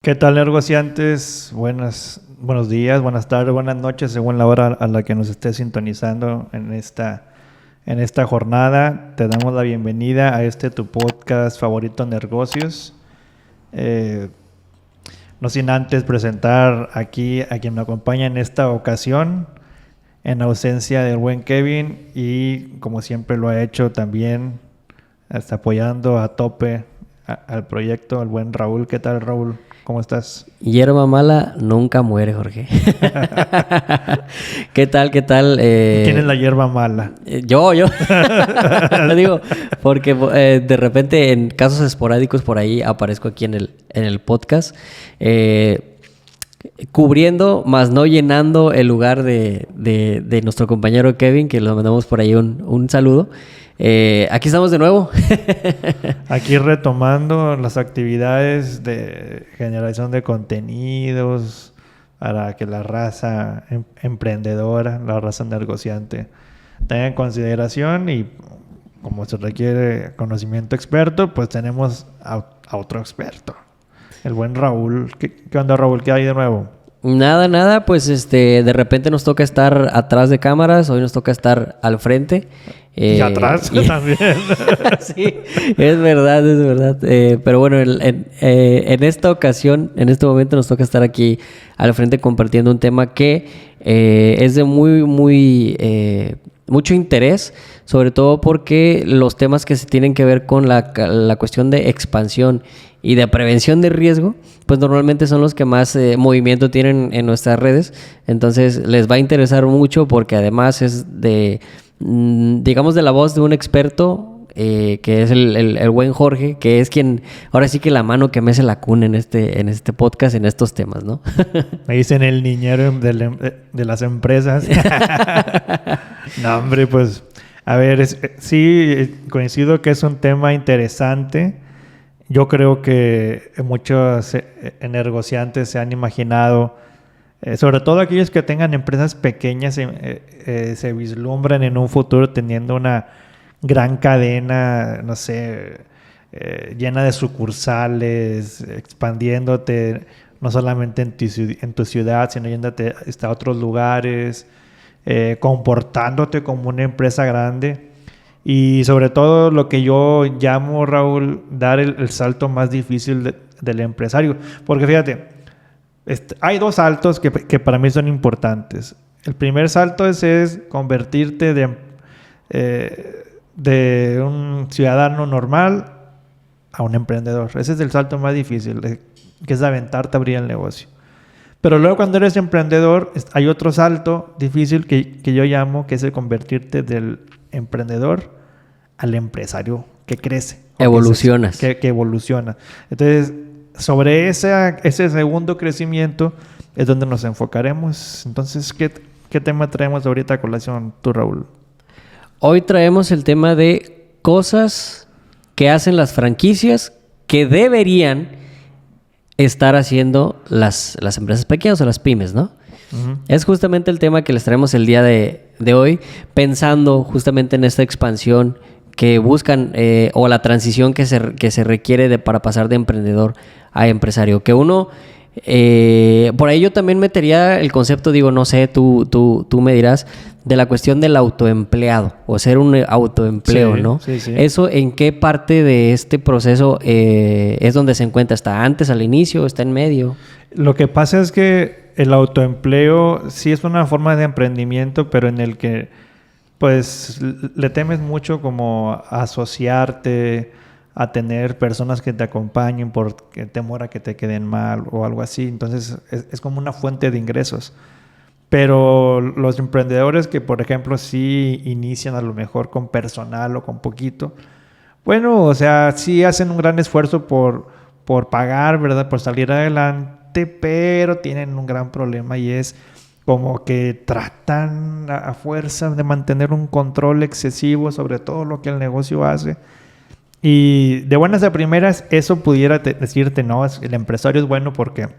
¿Qué tal, negociantes? Buenos días, buenas tardes, buenas noches, según la hora a la que nos esté sintonizando en esta jornada. Te damos la bienvenida a tu podcast favorito, Negocios. No sin antes presentar aquí a quien me acompaña en esta ocasión, en ausencia del buen Kevin, y como siempre lo ha hecho también, está apoyando a tope al proyecto, el buen Raúl. ¿Qué tal, Raúl? ¿Cómo estás? Hierba mala nunca muere, Jorge. ¿Qué tal? ¿Quién es la hierba mala? Yo. Lo digo porque de repente en casos esporádicos por ahí aparezco aquí en el podcast. Cubriendo, más no llenando el lugar de nuestro compañero Kevin, que le mandamos por ahí un saludo. Aquí estamos de nuevo. Aquí retomando las actividades de generación de contenidos para que la raza emprendedora, la raza negociante, tenga en consideración, y como se requiere conocimiento experto, pues tenemos a otro experto, el buen Raúl. ¿Qué onda, Raúl? ¿Qué hay de nuevo? Nada, pues de repente nos toca estar atrás de cámaras, hoy nos toca estar al frente. Y atrás también. Sí, es verdad. Pero bueno, en esta ocasión, en este momento nos toca estar aquí al frente compartiendo un tema que es de mucho interés, sobre todo porque los temas que se tienen que ver con la cuestión de expansión y de prevención de riesgo, pues normalmente son los que más movimiento tienen en nuestras redes. Entonces les va a interesar mucho porque además es de la voz de un experto, que es el buen Jorge, que es quien, ahora sí que la mano que mece la cuna en este podcast, en estos temas, ¿no? Me dicen el niñero de las empresas. No, hombre, pues, a ver, sí, coincido que es un tema interesante. Yo creo que muchos negociantes se han imaginado, sobre todo aquellos que tengan empresas pequeñas, se vislumbran en un futuro teniendo una gran cadena, no sé, llena de sucursales, expandiéndote no solamente en tu ciudad, sino yéndote hasta otros lugares, comportándote como una empresa grande. Y sobre todo lo que yo llamo, Raúl, dar el salto más difícil del empresario. Porque fíjate, hay dos saltos que para mí son importantes. El primer salto es convertirte de un ciudadano normal a un emprendedor. Ese es el salto más difícil, que es aventarte a abrir el negocio. Pero luego, cuando eres emprendedor, hay otro salto difícil que yo llamo, que es el convertirte del emprendedor al empresario que crece. Evolucionas. Que evoluciona. Entonces, sobre ese segundo crecimiento es donde nos enfocaremos. Entonces, ¿qué tema traemos ahorita a colación tú, Raúl? Hoy traemos el tema de cosas que hacen las franquicias que deberían estar haciendo las empresas pequeñas o las pymes, ¿no? Uh-huh. Es justamente el tema que les traemos el día de hoy, pensando justamente en esta expansión que buscan, o la transición que se requiere para pasar de emprendedor a empresario. Que uno, por ahí yo también metería el concepto, digo, no sé, tú me dirás, de la cuestión del autoempleado o ser un autoempleo, sí, ¿no? Sí. ¿Eso en qué parte de este proceso es donde se encuentra? ¿Está antes, al inicio, está en medio? Lo que pasa es que el autoempleo sí es una forma de emprendimiento, pero en el que pues le temes mucho como a asociarte, a tener personas que te acompañen por temor a que te queden mal o algo así. Entonces es como una fuente de ingresos. Pero los emprendedores que, por ejemplo, sí inician a lo mejor con personal o con poquito, bueno, o sea, sí hacen un gran esfuerzo por pagar, ¿verdad? Por salir adelante, pero tienen un gran problema, y es como que tratan a fuerza de mantener un control excesivo sobre todo lo que el negocio hace. Y de buenas a primeras, eso pudiera decirte, no, el empresario es bueno porque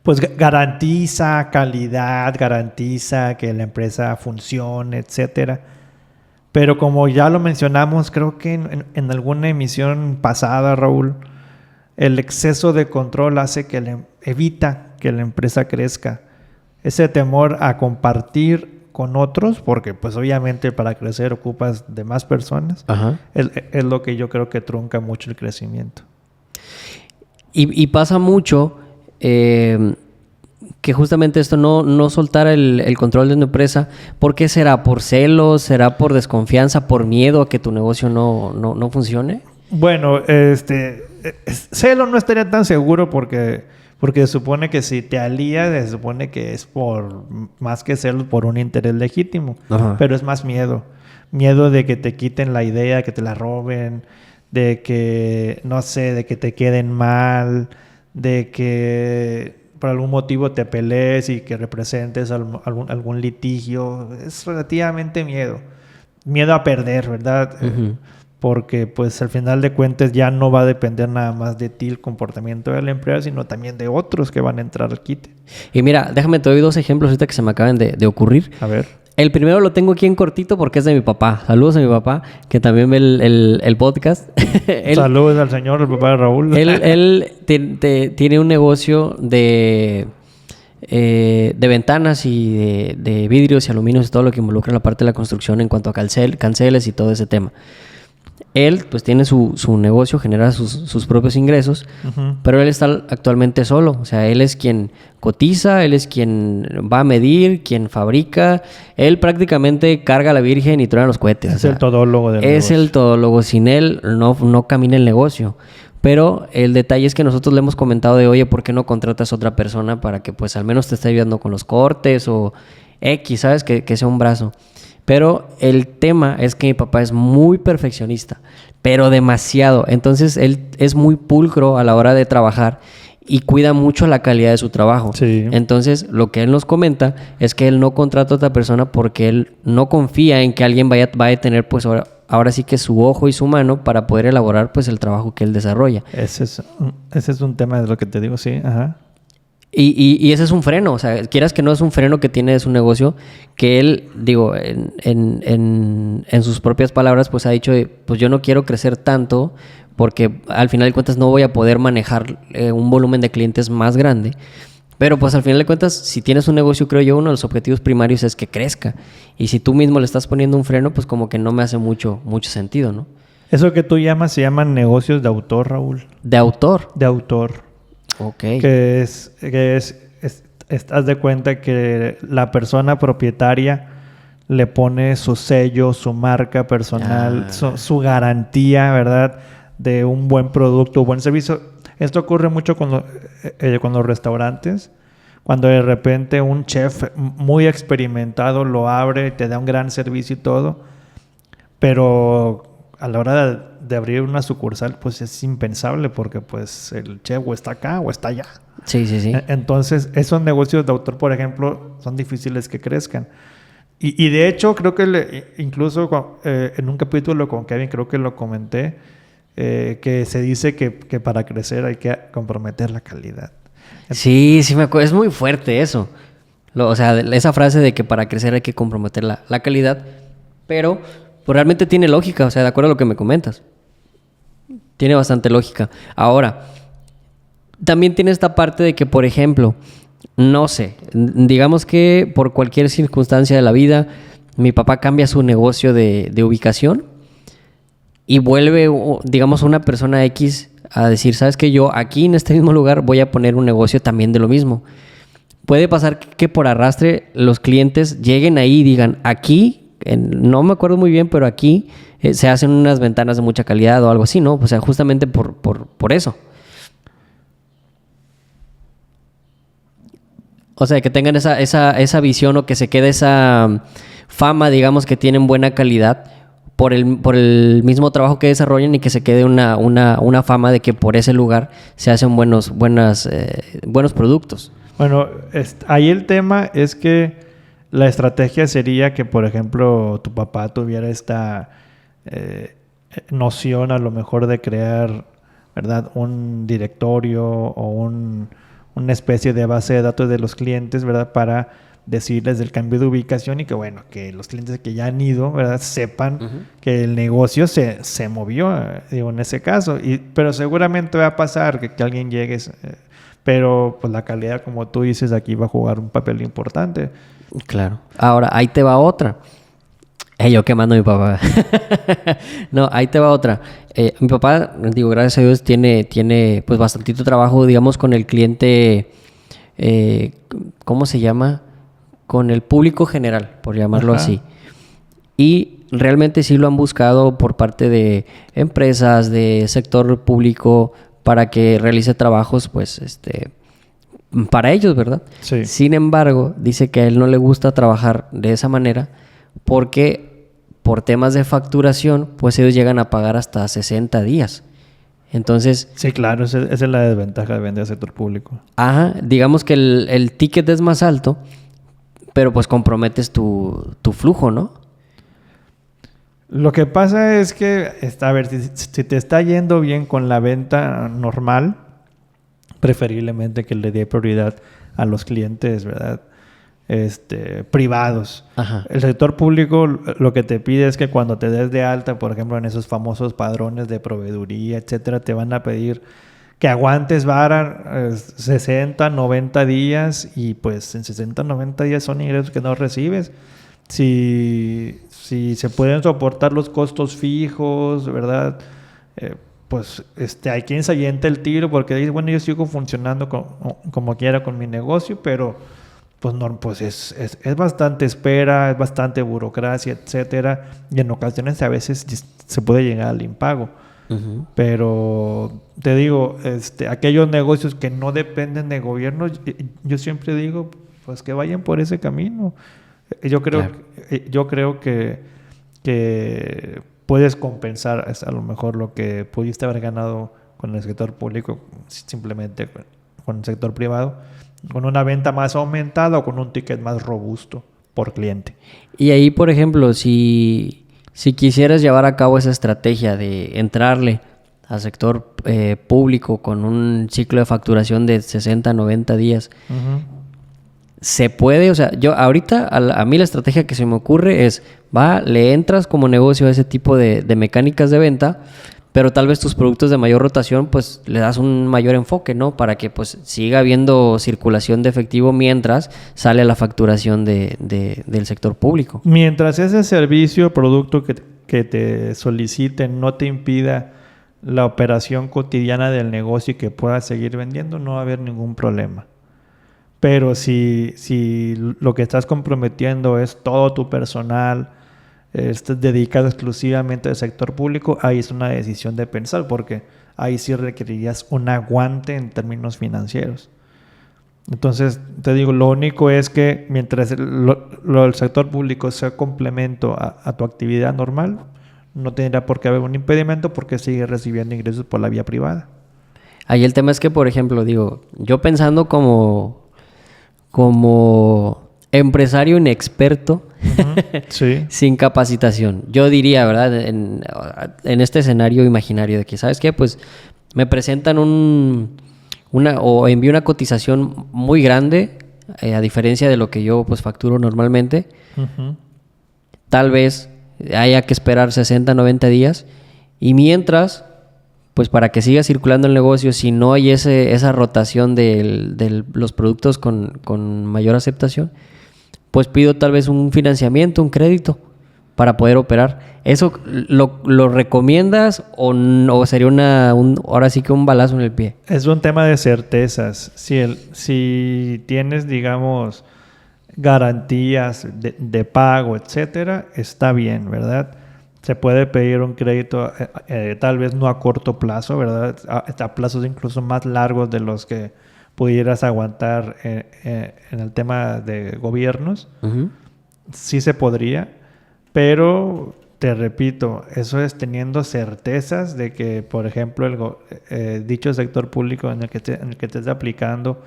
pues garantiza calidad, garantiza que la empresa funcione, etcétera. Pero como ya lo mencionamos, creo que en alguna emisión pasada, Raúl, el exceso de control hace que evita que la empresa crezca. Ese temor a compartir con otros, porque pues obviamente para crecer ocupas de más personas, Ajá. es lo que yo creo que trunca mucho el crecimiento. Y pasa mucho que justamente esto no soltar el control de una empresa. ¿Por qué será? ¿Por celos? ¿Será por desconfianza? ¿Por miedo a que tu negocio no funcione? Bueno, Celo no estaría tan seguro porque se supone que si te alías, se supone que es por más que celos por un interés legítimo. Ajá. Pero es más miedo. Miedo de que te quiten la idea, que te la roben, de que, no sé, de que te queden mal, de que por algún motivo te pelees y que representes algún litigio. Es relativamente miedo. Miedo a perder, ¿verdad? Uh-huh. Porque pues al final de cuentas ya no va a depender nada más de ti el comportamiento de la empresa, sino también de otros que van a entrar al quite. Y mira, déjame te doy 2 ejemplos ahorita que se me acaban de ocurrir. A ver. El primero lo tengo aquí en cortito porque es de mi papá. Saludos a mi papá, que también ve el podcast. Saludos al señor, el papá de Raúl. Él tiene un negocio de ventanas y de vidrios y aluminios y todo lo que involucra la parte de la construcción en cuanto a canceles y todo ese tema. Él pues tiene su negocio, genera sus propios ingresos, Uh-huh. pero él está actualmente solo. O sea, él es quien cotiza, él es quien va a medir, quien fabrica. Él prácticamente carga a la Virgen y truena los cohetes. Es el todólogo del negocio. Es el todólogo. Sin él no camina el negocio. Pero el detalle es que nosotros le hemos comentado de, oye, ¿por qué no contratas a otra persona para que pues al menos te esté ayudando con los cortes o X, ¿sabes? Que sea un brazo. Pero el tema es que mi papá es muy perfeccionista, pero demasiado. Entonces él es muy pulcro a la hora de trabajar y cuida mucho la calidad de su trabajo. Sí. Entonces lo que él nos comenta es que él no contrata a otra persona porque él no confía en que alguien vaya a tener pues ahora sí que su ojo y su mano para poder elaborar pues el trabajo que él desarrolla. Ese es un tema de lo que te digo, sí. Ajá. Y ese es un freno, o sea, quieras que no es un freno que tiene de su negocio, que él, digo, en sus propias palabras, pues ha dicho, pues yo no quiero crecer tanto porque al final de cuentas no voy a poder manejar un volumen de clientes más grande. Pero pues al final de cuentas, si tienes un negocio, creo yo, uno de los objetivos primarios es que crezca. Y si tú mismo le estás poniendo un freno, pues como que no me hace mucho sentido, ¿no? Eso que tú llamas se llaman negocios de autor, Raúl. De autor. De autor. Ok. Que estás de cuenta que la persona propietaria le pone su sello, su marca personal, su garantía, ¿verdad? De un buen producto, buen servicio. Esto ocurre mucho con los restaurantes. Cuando de repente un chef muy experimentado lo abre y te da un gran servicio y todo. Pero a la hora de abrir una sucursal, pues es impensable porque pues el chef o está acá o está allá. Sí. Entonces, esos negocios de autor, por ejemplo, son difíciles que crezcan. Y de hecho, creo que incluso en un capítulo con Kevin, creo que lo comenté, que se dice que para crecer hay que comprometer la calidad. Sí, me acuerdo. Es muy fuerte eso. O sea, esa frase de que para crecer hay que comprometer la calidad, pero pues realmente tiene lógica, o sea, de acuerdo a lo que me comentas. Tiene bastante lógica. Ahora, también tiene esta parte de que, por ejemplo, no sé, digamos que por cualquier circunstancia de la vida, mi papá cambia su negocio de ubicación y vuelve, digamos, una persona X a decir, ¿sabes qué? Yo aquí en este mismo lugar voy a poner un negocio también de lo mismo. Puede pasar que por arrastre los clientes lleguen ahí y digan, aquí, no me acuerdo muy bien, pero aquí se hacen unas ventanas de mucha calidad o algo así, ¿no? O sea, justamente por eso. O sea, que tengan esa visión o que se quede esa fama, digamos, que tienen buena calidad por el mismo trabajo que desarrollan y que se quede una fama de que por ese lugar se hacen buenos productos. Bueno, ahí el tema es que la estrategia sería que, por ejemplo, tu papá tuviera esta noción a lo mejor de crear, ¿verdad?, un directorio o una especie de base de datos de los clientes, ¿verdad?, para decirles del cambio de ubicación y que bueno, que los clientes que ya han ido, ¿verdad? Sepan Ujú. que el negocio se movió, digo, en ese caso. Pero seguramente va a pasar que alguien llegue, pero pues la calidad, como tú dices, aquí va a jugar un papel importante. Claro. Ahora, ahí te va otra. Yo quemando a mi papá. No, ahí te va otra. Mi papá, digo, gracias a Dios, tiene pues bastantito trabajo, digamos, con el cliente, ¿cómo se llama? Con el público general, por llamarlo Ajá. así. Y realmente sí lo han buscado por parte de empresas, de sector público, para que realice trabajos, pues, para ellos, ¿verdad? Sí. Sin embargo, dice que a él no le gusta trabajar de esa manera porque por temas de facturación, pues ellos llegan a pagar hasta 60 días. Entonces, Sí, claro, esa es la desventaja de vender al sector público. digamos que el ticket es más alto, pero pues comprometes tu flujo, ¿no? Lo que pasa es que, a ver, si te está yendo bien con la venta normal, preferiblemente que le dé prioridad a los clientes, ¿verdad? Privados. Ajá. El sector público lo que te pide es que cuando te des de alta, por ejemplo, en esos famosos padrones de proveeduría, etcétera, te van a pedir que aguantes vara 60, 90 días y pues en 60, 90 días son ingresos que no recibes. Si se pueden soportar los costos fijos, ¿verdad? Pues hay quien se avienta el tiro porque dice, bueno, yo sigo funcionando como quiera con mi negocio, pero pues no, pues es bastante espera, es bastante burocracia, etcétera, y en ocasiones a veces se puede llegar al impago. Uh-huh. Pero te digo, aquellos negocios que no dependen de gobiernos, yo siempre digo, pues que vayan por ese camino. Yo creo, Claro. yo creo que puedes compensar a lo mejor lo que pudiste haber ganado con el sector público, simplemente con el sector privado, con una venta más aumentada o con un ticket más robusto por cliente. Y ahí, por ejemplo, si quisieras llevar a cabo esa estrategia de entrarle al sector público con un ciclo de facturación de 60, 90 días, Uh-huh. se puede, o sea, yo ahorita a mí la estrategia que se me ocurre es, le entras como negocio a ese tipo de mecánicas de venta, pero tal vez tus productos de mayor rotación, pues le das un mayor enfoque, ¿no? Para que pues siga habiendo circulación de efectivo mientras sale la facturación del sector público. Mientras ese servicio o producto que te soliciten no te impida la operación cotidiana del negocio y que puedas seguir vendiendo, no va a haber ningún problema. Pero si lo que estás comprometiendo es todo tu personal, dedicado exclusivamente al sector público, ahí es una decisión de pensar, porque ahí sí requerirías un aguante en términos financieros. Entonces, te digo, lo único es que mientras el sector público sea complemento a tu actividad normal, no tendrá por qué haber un impedimento porque sigues recibiendo ingresos por la vía privada. Ahí el tema es que, por ejemplo, digo, yo pensando como empresario inexperto, Uh-huh. Sí. sin capacitación, yo diría, ¿verdad? En este escenario imaginario de que, ¿sabes qué? Pues me presentan o envío una cotización muy grande, a diferencia de lo que yo pues facturo normalmente. Uh-huh. Tal vez haya que esperar 60, 90 días y mientras, pues para que siga circulando el negocio, si no hay esa rotación de los productos con mayor aceptación, pues pido tal vez un financiamiento, un crédito para poder operar. ¿Eso lo recomiendas o sería ahora sí que un balazo en el pie? Es un tema de certezas. Si tienes, digamos, garantías de pago, etcétera, está bien, ¿verdad? Se puede pedir un crédito, tal vez no a corto plazo, ¿verdad? A plazos incluso más largos de los que pudieras aguantar en el tema de gobiernos. Uh-huh. Sí se podría, pero te repito, eso es teniendo certezas de que, por ejemplo, dicho sector público en el que te estés aplicando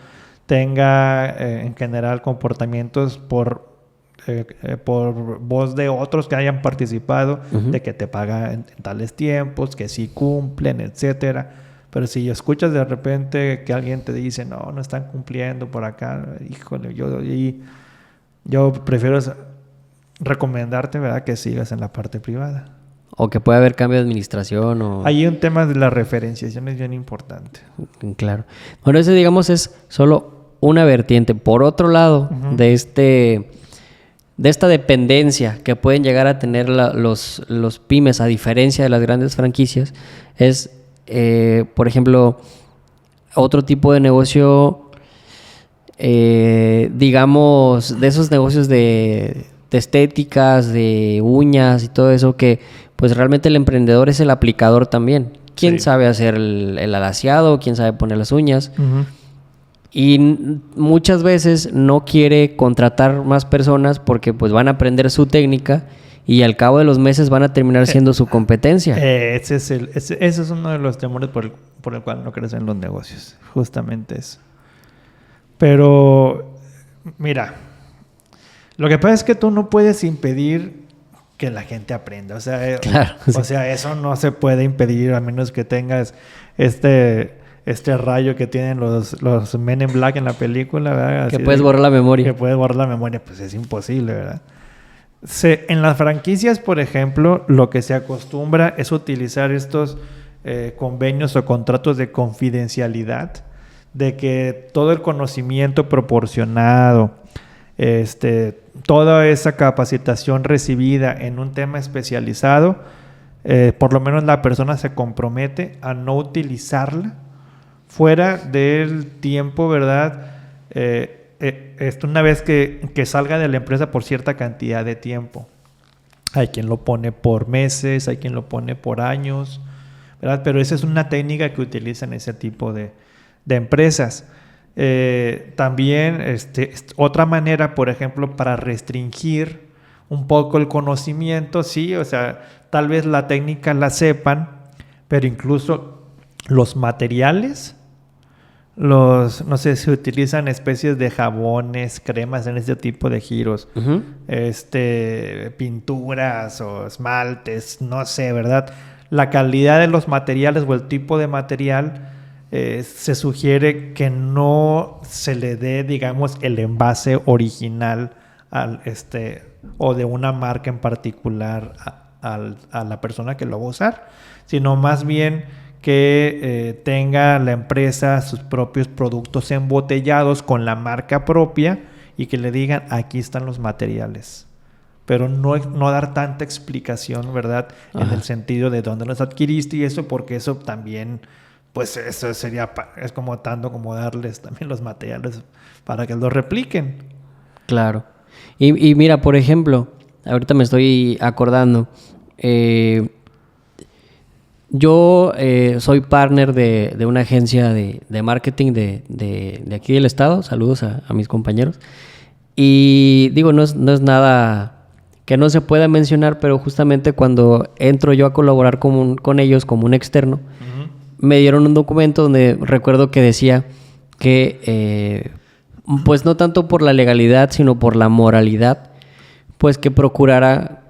tenga en general comportamientos por voz de otros que hayan participado, Uh-huh. de que te pagan en tales tiempos, que sí cumplen, etcétera. Pero si escuchas de repente que alguien te dice, no están cumpliendo por acá, híjole, Yo prefiero recomendarte, ¿verdad?, que sigas en la parte privada. O que puede haber cambio de administración o... Hay un tema de la referenciación es bien importante. Claro. Bueno, ese digamos es solo una vertiente. Por otro lado, de esta dependencia que pueden llegar a tener los pymes, a diferencia de las grandes franquicias, es, por ejemplo, otro tipo de negocio, digamos, de esos negocios de estéticas, de uñas y todo eso, que pues realmente el emprendedor es el aplicador también. ¿Quién sabe hacer el alaciado? ¿Quién sabe poner las uñas? Y muchas veces no quiere contratar más personas porque pues van a aprender su técnica y al cabo de los meses van a terminar siendo su competencia. Ese es uno de los temores por el cual no crecen los negocios. Justamente eso. Pero, mira, lo que pasa es que tú no puedes impedir que la gente aprenda. O sea, claro, o sea, eso no se puede impedir a menos que tengas este rayo que tienen los Men in Black en la película, ¿verdad? Que puedes borrar la memoria. Que puedes borrar la memoria, pues es imposible, ¿verdad? En las franquicias, por ejemplo, lo que se acostumbra es utilizar estos convenios o contratos de confidencialidad, de que todo el conocimiento proporcionado, toda esa capacitación recibida en un tema especializado, por lo menos la persona se compromete a no utilizarla fuera del tiempo, ¿verdad? Una vez que salga de la empresa por cierta cantidad de tiempo. Hay quien lo pone por meses, hay quien lo pone por años, ¿verdad? Pero esa es una técnica que utilizan ese tipo de empresas. También otra manera, por ejemplo, para restringir un poco el conocimiento, sí, o sea, tal vez la técnica la sepan, pero incluso los materiales, no sé, se utilizan especies de jabones, cremas en este tipo de giros, pinturas o esmaltes, no sé, ¿verdad? La calidad de los materiales o el tipo de material, se sugiere que no se le dé, digamos, el envase original o de una marca en particular a la persona que lo va a usar, sino más bien que tenga la empresa sus propios productos embotellados con la marca propia y que le digan, aquí están los materiales. Pero no dar tanta explicación, ¿verdad? En el sentido de dónde los adquiriste y eso, porque eso también... pues eso sería, es como darles también los materiales para que los repliquen. Claro. Y mira, por ejemplo, ahorita me estoy acordando, yo soy partner de una agencia de marketing de aquí del estado. Saludos a mis compañeros. Y digo, no es nada que no se pueda mencionar, pero justamente cuando entro yo a colaborar con ellos como un externo, me dieron un documento donde recuerdo que decía que, pues no tanto por la legalidad, sino por la moralidad, pues que procurara,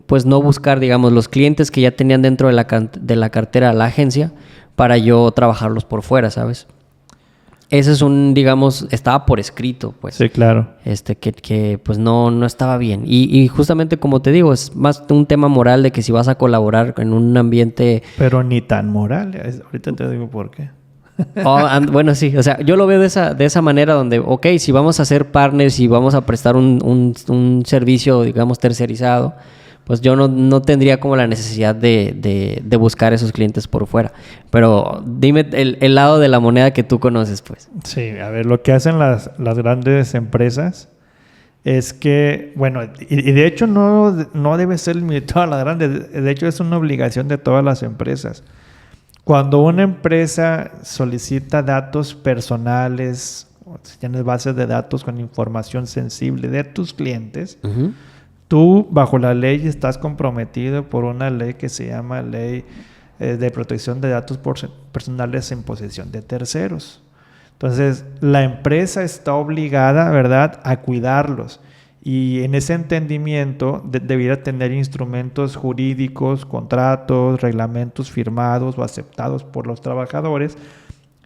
pues no buscar, digamos, los clientes que ya tenían dentro de la cartera la agencia para yo trabajarlos por fuera, ¿sabes? Ese es digamos, estaba por escrito, pues. Sí, claro. Que pues no estaba bien. Y justamente como te digo, es más un tema moral de que si vas a colaborar en un ambiente... Pero ni tan moral. Ahorita te digo por qué. Bueno, sí. O sea, yo lo veo de esa manera donde, ok, si vamos a ser partners y vamos a prestar un servicio, digamos, tercerizado, pues yo no tendría como la necesidad de buscar esos clientes por fuera. Pero dime el lado de la moneda que tú conoces, pues. Sí, a ver, lo que hacen las grandes empresas es que, bueno, y de hecho no debe ser limitado a las grandes, de hecho es una obligación de todas las empresas. Cuando una empresa solicita datos personales, si tienes bases de datos con información sensible de tus clientes, tú, bajo la ley, estás comprometido por una ley que se llama Ley de Protección de Datos Personales en Posesión de Terceros. Entonces, la empresa está obligada, ¿verdad?, a cuidarlos. Y en ese entendimiento debiera tener instrumentos jurídicos, contratos, reglamentos firmados o aceptados por los trabajadores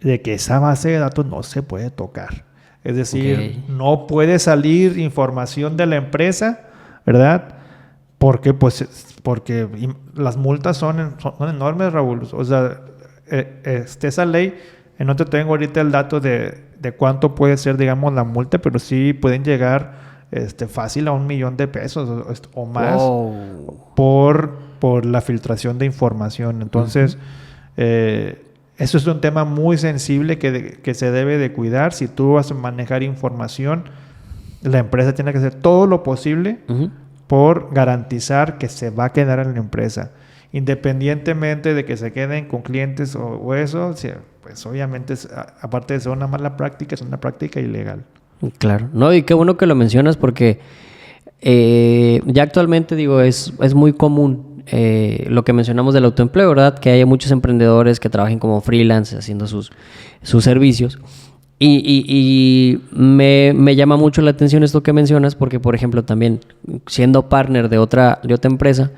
de que esa base de datos no se puede tocar. Es decir, no puede salir información de la empresa, ¿verdad? Porque las multas son enormes, Raúl. O sea, esa ley, no te tengo ahorita el dato de cuánto puede ser, digamos, la multa, pero sí pueden llegar fácil a $1,000,000 o más. Wow. por la filtración de información. Entonces, eso es un tema muy sensible que se debe de cuidar. Si tú vas a manejar información, la empresa tiene que hacer todo lo posible por garantizar que se va a quedar en la empresa. Independientemente de que se queden con clientes o eso, pues obviamente, aparte de ser una mala práctica, es una práctica ilegal. Claro. No, y qué bueno que lo mencionas porque ya actualmente, digo, es muy común lo que mencionamos del autoempleo, ¿verdad? Que haya muchos emprendedores que trabajen como freelance haciendo sus servicios. Y me llama mucho la atención esto que mencionas porque, por ejemplo, también siendo partner de otra empresa,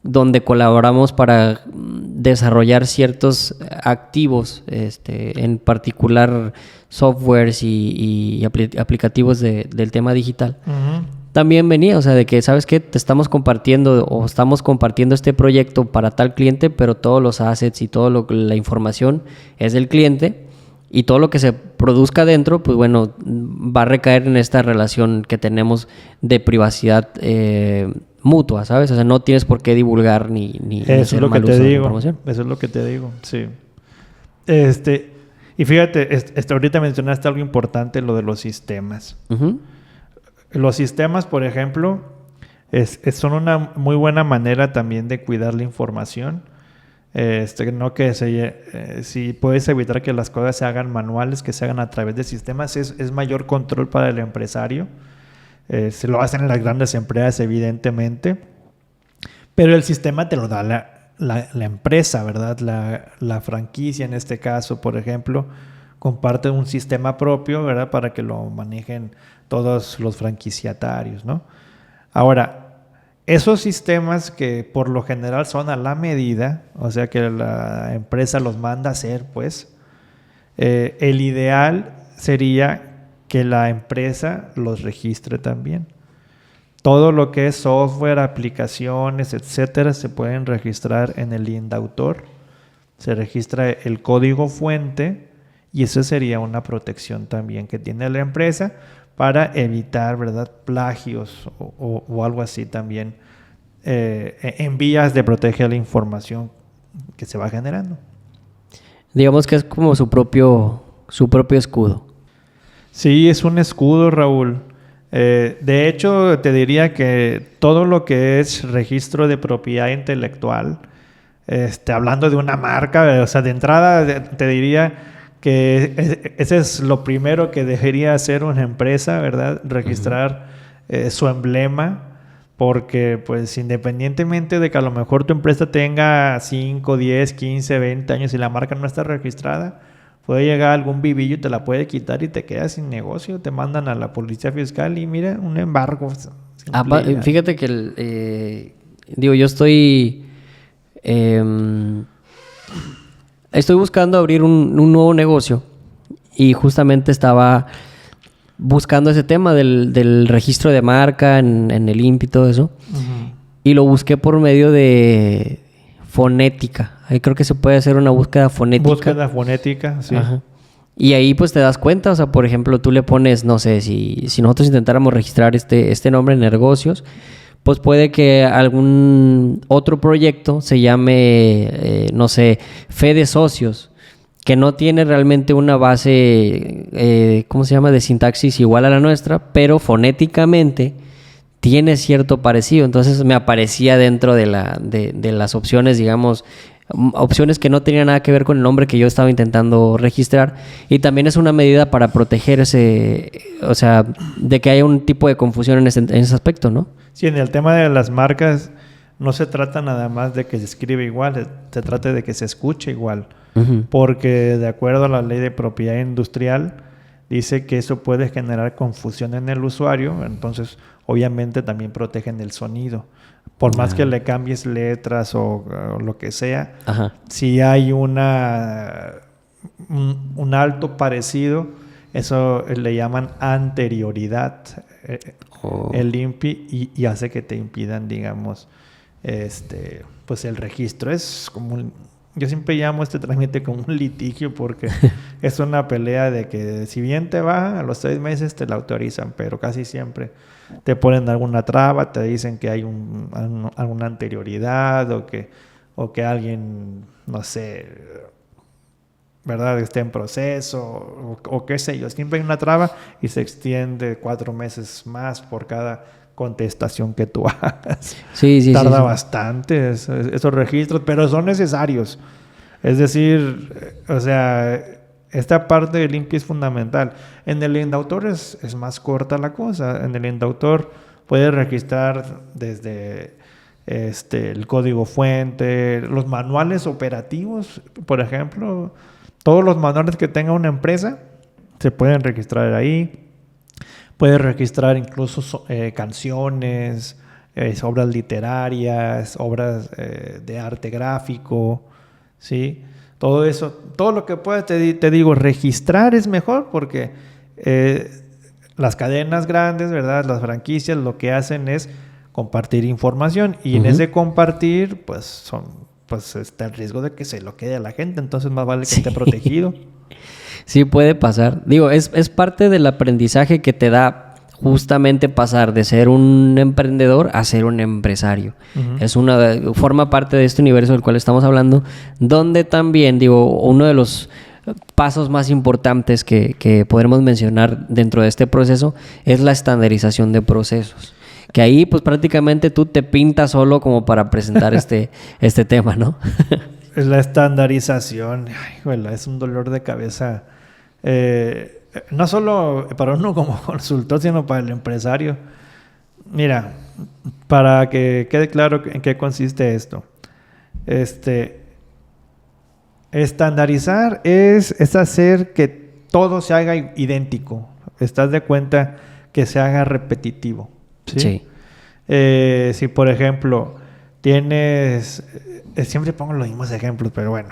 donde colaboramos para desarrollar ciertos activos, en particular softwares y aplicativos del tema digital. También venía, o sea, de que, ¿sabes qué? Te estamos compartiendo o estamos compartiendo este proyecto para tal cliente, pero todos los assets y toda la información es del cliente y todo lo que se produzca dentro, pues bueno, va a recaer en esta relación que tenemos de privacidad mutua, ¿sabes? O sea, no tienes por qué divulgar ni eso es lo que te digo. Información. Eso es lo que te digo, sí. Y fíjate, ahorita mencionaste algo importante, lo de los sistemas. Los sistemas, por ejemplo, son una muy buena manera también de cuidar la información. No que si puedes evitar que las cosas se hagan manuales, que se hagan a través de sistemas, es mayor control para el empresario. Se lo hacen en las grandes empresas, evidentemente, pero el sistema te lo da la empresa, ¿verdad? La franquicia, en este caso, por ejemplo, comparte un sistema propio, ¿verdad? Para que lo manejen todos los franquiciatarios, ¿no? Ahora, esos sistemas que por lo general son a la medida, o sea que la empresa los manda a hacer, pues, el ideal sería que la empresa los registre también. Todo lo que es software, aplicaciones, etcétera, se pueden registrar en el INDAUTOR. Se registra el código fuente y eso sería una protección también que tiene la empresa para evitar, ¿verdad?, plagios o algo así también en vías de proteger la información que se va generando. Digamos que es como su propio escudo. Sí, es un escudo, Raúl. De hecho, te diría que todo lo que es registro de propiedad intelectual, hablando de una marca, o sea, de entrada te diría que ese es lo primero que debería hacer una empresa, ¿verdad? Registrar su emblema, porque pues independientemente de que a lo mejor tu empresa tenga 5, 10, 15, 20 años y la marca no está registrada, puede llegar algún vivillo y te la puede quitar y te quedas sin negocio. Te mandan a la policía fiscal y mira, un embargo. Fíjate que yo estoy buscando abrir un nuevo negocio y justamente estaba buscando ese tema del registro de marca en el INPI y todo eso. Y lo busqué por medio de fonética. Ahí creo que se puede hacer una búsqueda fonética. Búsqueda fonética, sí. Ajá. Y ahí pues te das cuenta, o sea, por ejemplo, tú le pones, no sé, si nosotros intentáramos registrar este nombre en negocios, pues puede que algún otro proyecto se llame, no sé, Fe de Socios, que no tiene realmente una base, ¿cómo se llama?, de sintaxis igual a la nuestra, pero fonéticamente tiene cierto parecido. Entonces me aparecía dentro de las opciones, digamos, opciones que no tenían nada que ver con el nombre que yo estaba intentando registrar. Y también es una medida para proteger o sea, de que haya un tipo de confusión en ese aspecto, ¿no? Sí, en el tema de las marcas no se trata nada más de que se escribe igual, se trata de que se escuche igual. Porque de acuerdo a la ley de propiedad industrial dice que eso puede generar confusión en el usuario, entonces obviamente también protegen el sonido. Por más que le cambies letras o lo que sea, si hay un alto parecido, Eso le llaman anterioridad, el INPI, y hace que te impidan, digamos, pues el registro. Es como yo siempre llamo este trámite como un litigio porque es una pelea de que si bien te va, a los 6 meses te la autorizan, pero casi siempre te ponen alguna traba, te dicen que hay alguna anterioridad o que alguien, no sé, ¿verdad?, esté en proceso o qué sé yo. Siempre hay una traba y se extiende 4 meses más por cada contestación que tú hagas. Sí, Tarda bastante esos registros, pero son necesarios. Es decir, o sea, esta parte del INPI es fundamental. En el Indautor es más corta la cosa. En el Indautor puedes registrar desde el código fuente, los manuales operativos, por ejemplo. Todos los manuales que tenga una empresa se pueden registrar ahí. Puedes registrar incluso canciones, obras literarias, obras de arte gráfico, ¿sí? Todo eso, todo lo que puedas, te digo, registrar es mejor porque las cadenas grandes, ¿verdad?, las franquicias, lo que hacen es compartir información y en ese compartir, pues está el riesgo de que se lo quede a la gente, entonces más vale que esté protegido. Sí, puede pasar. Digo, es parte del aprendizaje que te da justamente pasar de ser un emprendedor a ser un empresario. Forma parte de este universo del cual estamos hablando, donde también, digo, uno de los pasos más importantes que podremos mencionar dentro de este proceso es la estandarización de procesos. Que ahí, pues, prácticamente tú te pintas solo como para presentar este tema, ¿no? Es la estandarización. Ay, güey, es un dolor de cabeza. No solo para uno como consultor, sino para el empresario. Mira, para que quede claro en qué consiste esto. Estandarizar es hacer que todo se haga idéntico. ¿Estás de cuenta? Que se haga repetitivo. Sí. Si por ejemplo tienes, siempre pongo los mismos ejemplos, pero bueno,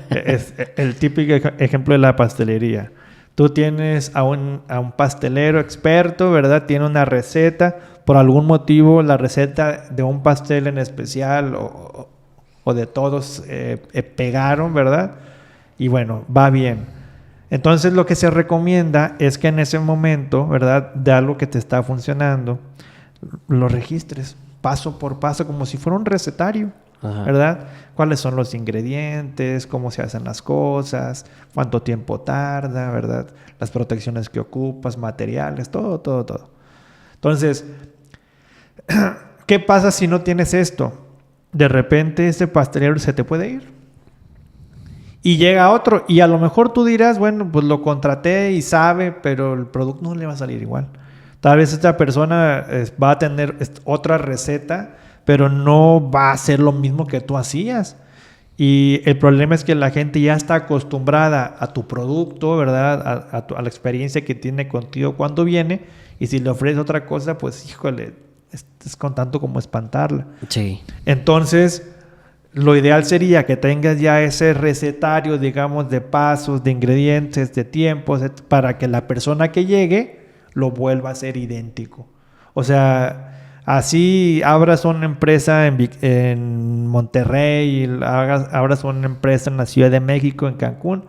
es el típico ejemplo de la pastelería. Tú tienes a un pastelero experto, ¿verdad? Tiene una receta, por algún motivo la receta de un pastel en especial o de todos pegaron, ¿verdad? Y bueno, va bien. Entonces lo que se recomienda es que en ese momento, ¿verdad?, de algo que te está funcionando, lo registres paso por paso como si fuera un recetario. Ajá. ¿Verdad? ¿Cuáles son los ingredientes? ¿Cómo se hacen las cosas? ¿Cuánto tiempo tarda? ¿Verdad? Las protecciones que ocupas, materiales, todo. Entonces, ¿qué pasa si no tienes esto? De repente ese pastelero se te puede ir. Y llega otro, y a lo mejor tú dirás, bueno, pues lo contraté y sabe, pero el producto no le va a salir igual. Tal vez esta persona va a tener otra receta, pero no va a ser lo mismo que tú hacías. Y el problema es que la gente ya está acostumbrada a tu producto, ¿verdad? A la experiencia que tiene contigo cuando viene, y si le ofreces otra cosa, pues híjole, es con tanto como espantarla. Sí. Entonces, lo ideal sería que tengas ya ese recetario, digamos, de pasos, de ingredientes, de tiempos, para que la persona que llegue lo vuelva a ser idéntico. O sea, así abras una empresa en Monterrey, abras una empresa en la Ciudad de México, en Cancún.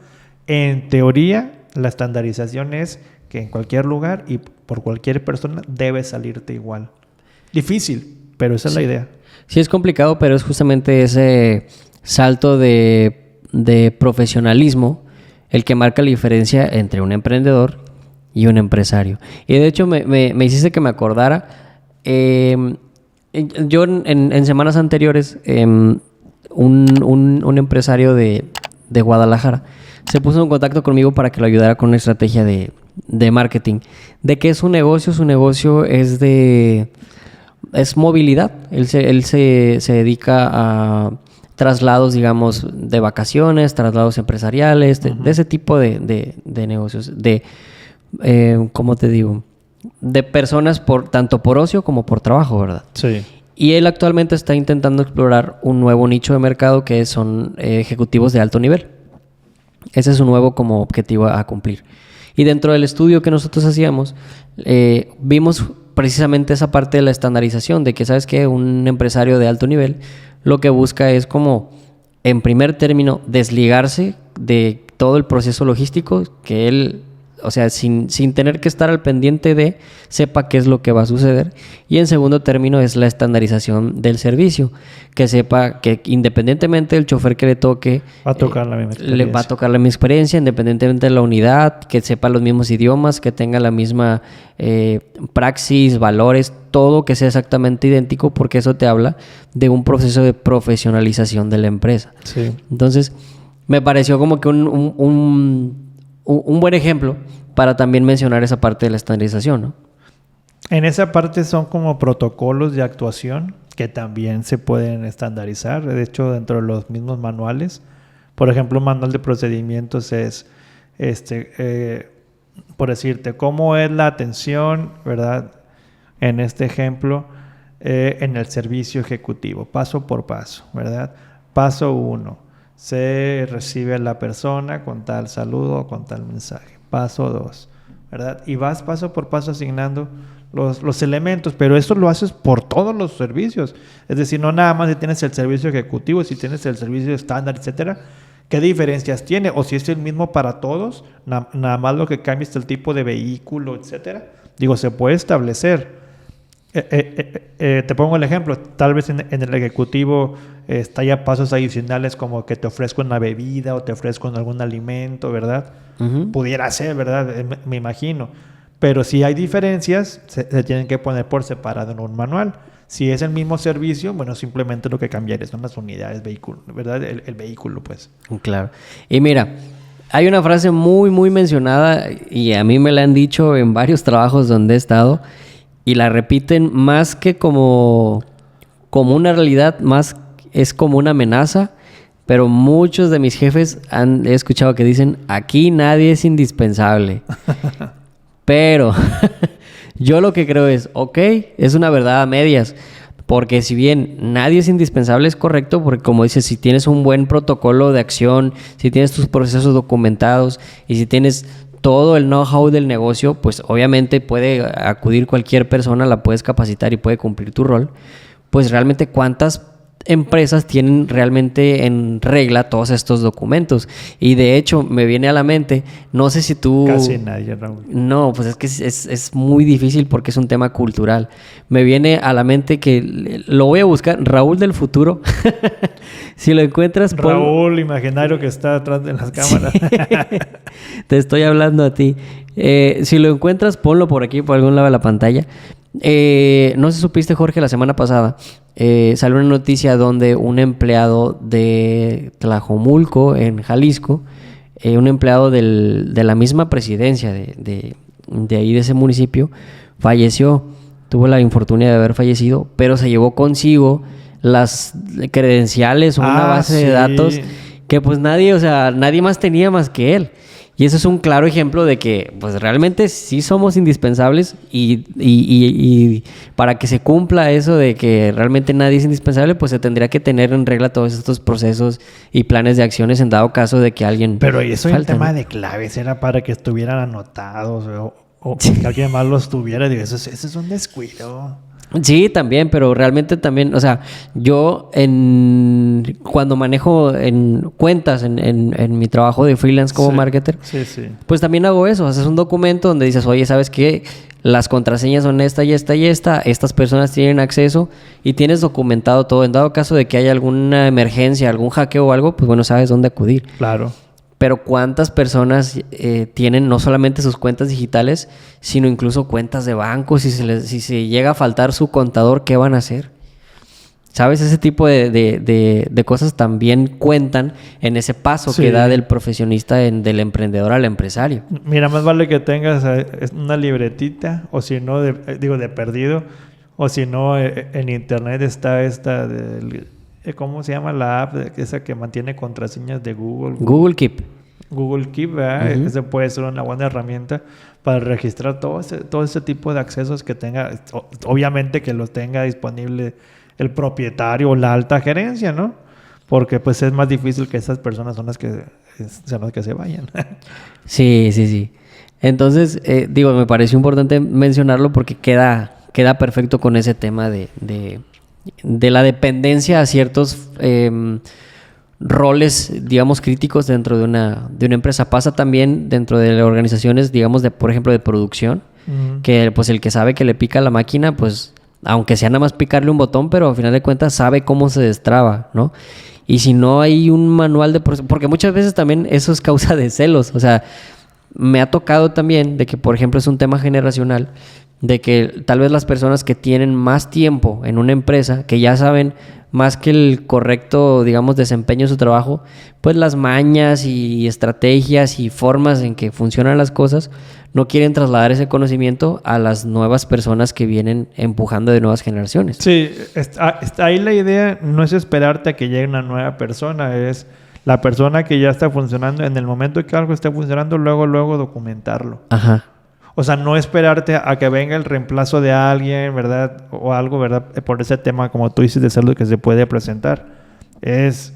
En teoría, la estandarización es que en cualquier lugar y por cualquier persona debe salirte igual. Difícil, pero esa es la idea. Sí, es complicado, pero es justamente ese salto de profesionalismo el que marca la diferencia entre un emprendedor y un empresario. Y de hecho me hiciste que me acordara. Yo en semanas anteriores, un empresario de Guadalajara se puso en contacto conmigo para que lo ayudara con una estrategia de marketing. ¿De qué es su negocio? Su negocio es movilidad. Él se dedica a traslados, digamos, de vacaciones, traslados empresariales, de ese tipo de negocios. ¿Cómo te digo? De personas tanto por ocio como por trabajo, ¿verdad? Sí. Y él actualmente está intentando explorar un nuevo nicho de mercado que son ejecutivos de alto nivel. Ese es su nuevo como objetivo a cumplir. Y dentro del estudio que nosotros hacíamos, vimos precisamente esa parte de la estandarización, de que, ¿sabes qué? Un empresario de alto nivel lo que busca es como, en primer término, desligarse de todo el proceso logístico, que él, o sea, sin tener que estar al pendiente de, sepa qué es lo que va a suceder. Y en segundo término es la estandarización del servicio, que sepa que independientemente del chofer que le toque, Va a tocar la misma experiencia. le va a tocar la misma experiencia, independientemente de la unidad, que sepa los mismos idiomas, que tenga la misma praxis, valores, todo que sea exactamente idéntico, porque eso te habla de un proceso de profesionalización de la empresa. Sí. Entonces, me pareció como que un buen ejemplo para también mencionar esa parte de la estandarización, ¿no? En esa parte son como protocolos de actuación que también se pueden estandarizar. De hecho, dentro de los mismos manuales, por ejemplo, un manual de procedimientos es, por decirte, cómo es la atención, ¿verdad? En este ejemplo, en el servicio ejecutivo, paso por paso, ¿verdad? Paso 1. Se recibe a la persona con tal saludo o con tal mensaje. Paso 2, ¿verdad? Y vas paso por paso asignando los elementos, pero esto lo haces por todos los servicios. Es decir, no nada más si tienes el servicio ejecutivo, si tienes el servicio estándar, etcétera. ¿Qué diferencias tiene? O si es el mismo para todos, nada más lo que cambia es el tipo de vehículo, etcétera. Digo, se puede establecer. Te pongo el ejemplo, tal vez en el ejecutivo haya pasos adicionales como que te ofrezco una bebida o te ofrezco algún alimento, ¿verdad? Uh-huh. Pudiera ser, ¿verdad? Me imagino. Pero si hay diferencias, se tienen que poner por separado en un manual. Si es el mismo servicio, bueno, simplemente lo que cambiaría son las unidades vehículo, ¿verdad? El vehículo, pues. Claro. Y mira, hay una frase muy, muy mencionada y a mí me la han dicho en varios trabajos donde he estado. Y la repiten más que como una realidad, más es como una amenaza. Pero muchos de mis jefes he escuchado que dicen, aquí nadie es indispensable. Pero yo lo que creo es, ok, es una verdad a medias. Porque si bien nadie es indispensable, es correcto, porque como dices, si tienes un buen protocolo de acción, si tienes tus procesos documentados y si tienes todo el know-how del negocio, pues obviamente puede acudir cualquier persona, la puedes capacitar y puede cumplir tu rol. Pues realmente, ¿cuántas empresas tienen realmente en regla todos estos documentos? Y de hecho, me viene a la mente, no sé si tú... Casi nadie, Raúl. No, pues es que es muy difícil porque es un tema cultural. Me viene a la mente que lo voy a buscar, Raúl del futuro. Si lo encuentras... Raúl imaginario que está atrás de las cámaras. Sí. Te estoy hablando a ti. Si lo encuentras, ponlo por aquí, por algún lado de la pantalla. No sé si supiste, Jorge, la semana pasada salió una noticia donde un empleado de Tlajomulco, en Jalisco, un empleado de la misma presidencia de ahí de ese municipio, falleció. Tuvo la infortunia de haber fallecido, pero se llevó consigo las credenciales o una base de datos que pues nadie más tenía más que él. Y eso es un claro ejemplo de que pues realmente sí somos indispensables y para que se cumpla eso de que realmente nadie es indispensable, pues se tendría que tener en regla todos estos procesos y planes de acciones en dado caso de que alguien Pero eso falta, el tema, ¿no? de claves era para que estuvieran anotados o que alguien más los tuviera. Digo, eso es un descuido. Sí, también, pero realmente también, o sea, yo cuando manejo en cuentas en mi trabajo de freelance como marketer, pues también hago eso. Haces un documento donde dices, oye, ¿sabes qué? Las contraseñas son esta y esta y esta. Estas personas tienen acceso y tienes documentado todo. En dado caso de que haya alguna emergencia, algún hackeo o algo, pues bueno, sabes dónde acudir. Claro. Pero ¿cuántas personas tienen no solamente sus cuentas digitales, sino incluso cuentas de banco? Si se llega a faltar su contador, ¿qué van a hacer? ¿Sabes? Ese tipo de cosas también cuentan en ese paso que da del profesionista, del emprendedor al empresario. Mira, más vale que tengas una libretita, o si no, de perdido, o si no, en internet está esta ¿cómo se llama la app? Esa que mantiene contraseñas de Google. Google Keep. Google Keep, ¿verdad? Uh-huh. Ese puede ser una buena herramienta para registrar todo ese tipo de accesos que tenga. Obviamente que los tenga disponible el propietario o la alta gerencia, ¿no? Porque pues es más difícil que esas personas sean las que se vayan. Sí. Entonces, digo, me pareció importante mencionarlo porque queda perfecto con ese tema de la dependencia a ciertos roles, digamos, críticos dentro de una empresa. Pasa también dentro de organizaciones, digamos, por ejemplo, de producción, que pues el que sabe que le pica la máquina, pues aunque sea nada más picarle un botón, pero al final de cuentas sabe cómo se destraba, ¿no? Y si no hay un manual de proceso, porque muchas veces también eso es causa de celos. O sea, me ha tocado también de que, por ejemplo, es un tema generacional, de que tal vez las personas que tienen más tiempo en una empresa, que ya saben más que el correcto, digamos, desempeño de su trabajo, pues las mañas y estrategias y formas en que funcionan las cosas, no quieren trasladar ese conocimiento a las nuevas personas que vienen empujando de nuevas generaciones. Sí, está ahí la idea no es esperarte a que llegue una nueva persona, es la persona que ya está funcionando. En el momento que algo esté funcionando, luego documentarlo. Ajá. O sea, no esperarte a que venga el reemplazo de alguien, ¿verdad? O algo, ¿verdad? Por ese tema, como tú dices, de salud que se puede presentar. Es,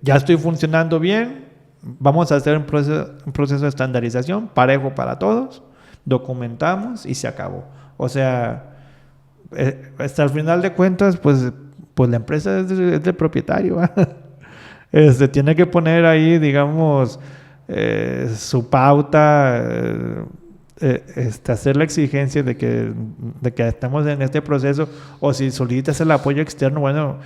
ya estoy funcionando bien, vamos a hacer un proceso de estandarización parejo para todos, documentamos y se acabó. O sea, hasta el final de cuentas, pues la empresa es del propietario. Tiene que poner ahí, digamos, su pauta, hacer la exigencia de que estamos en este proceso, o si solicitas el apoyo externo, bueno,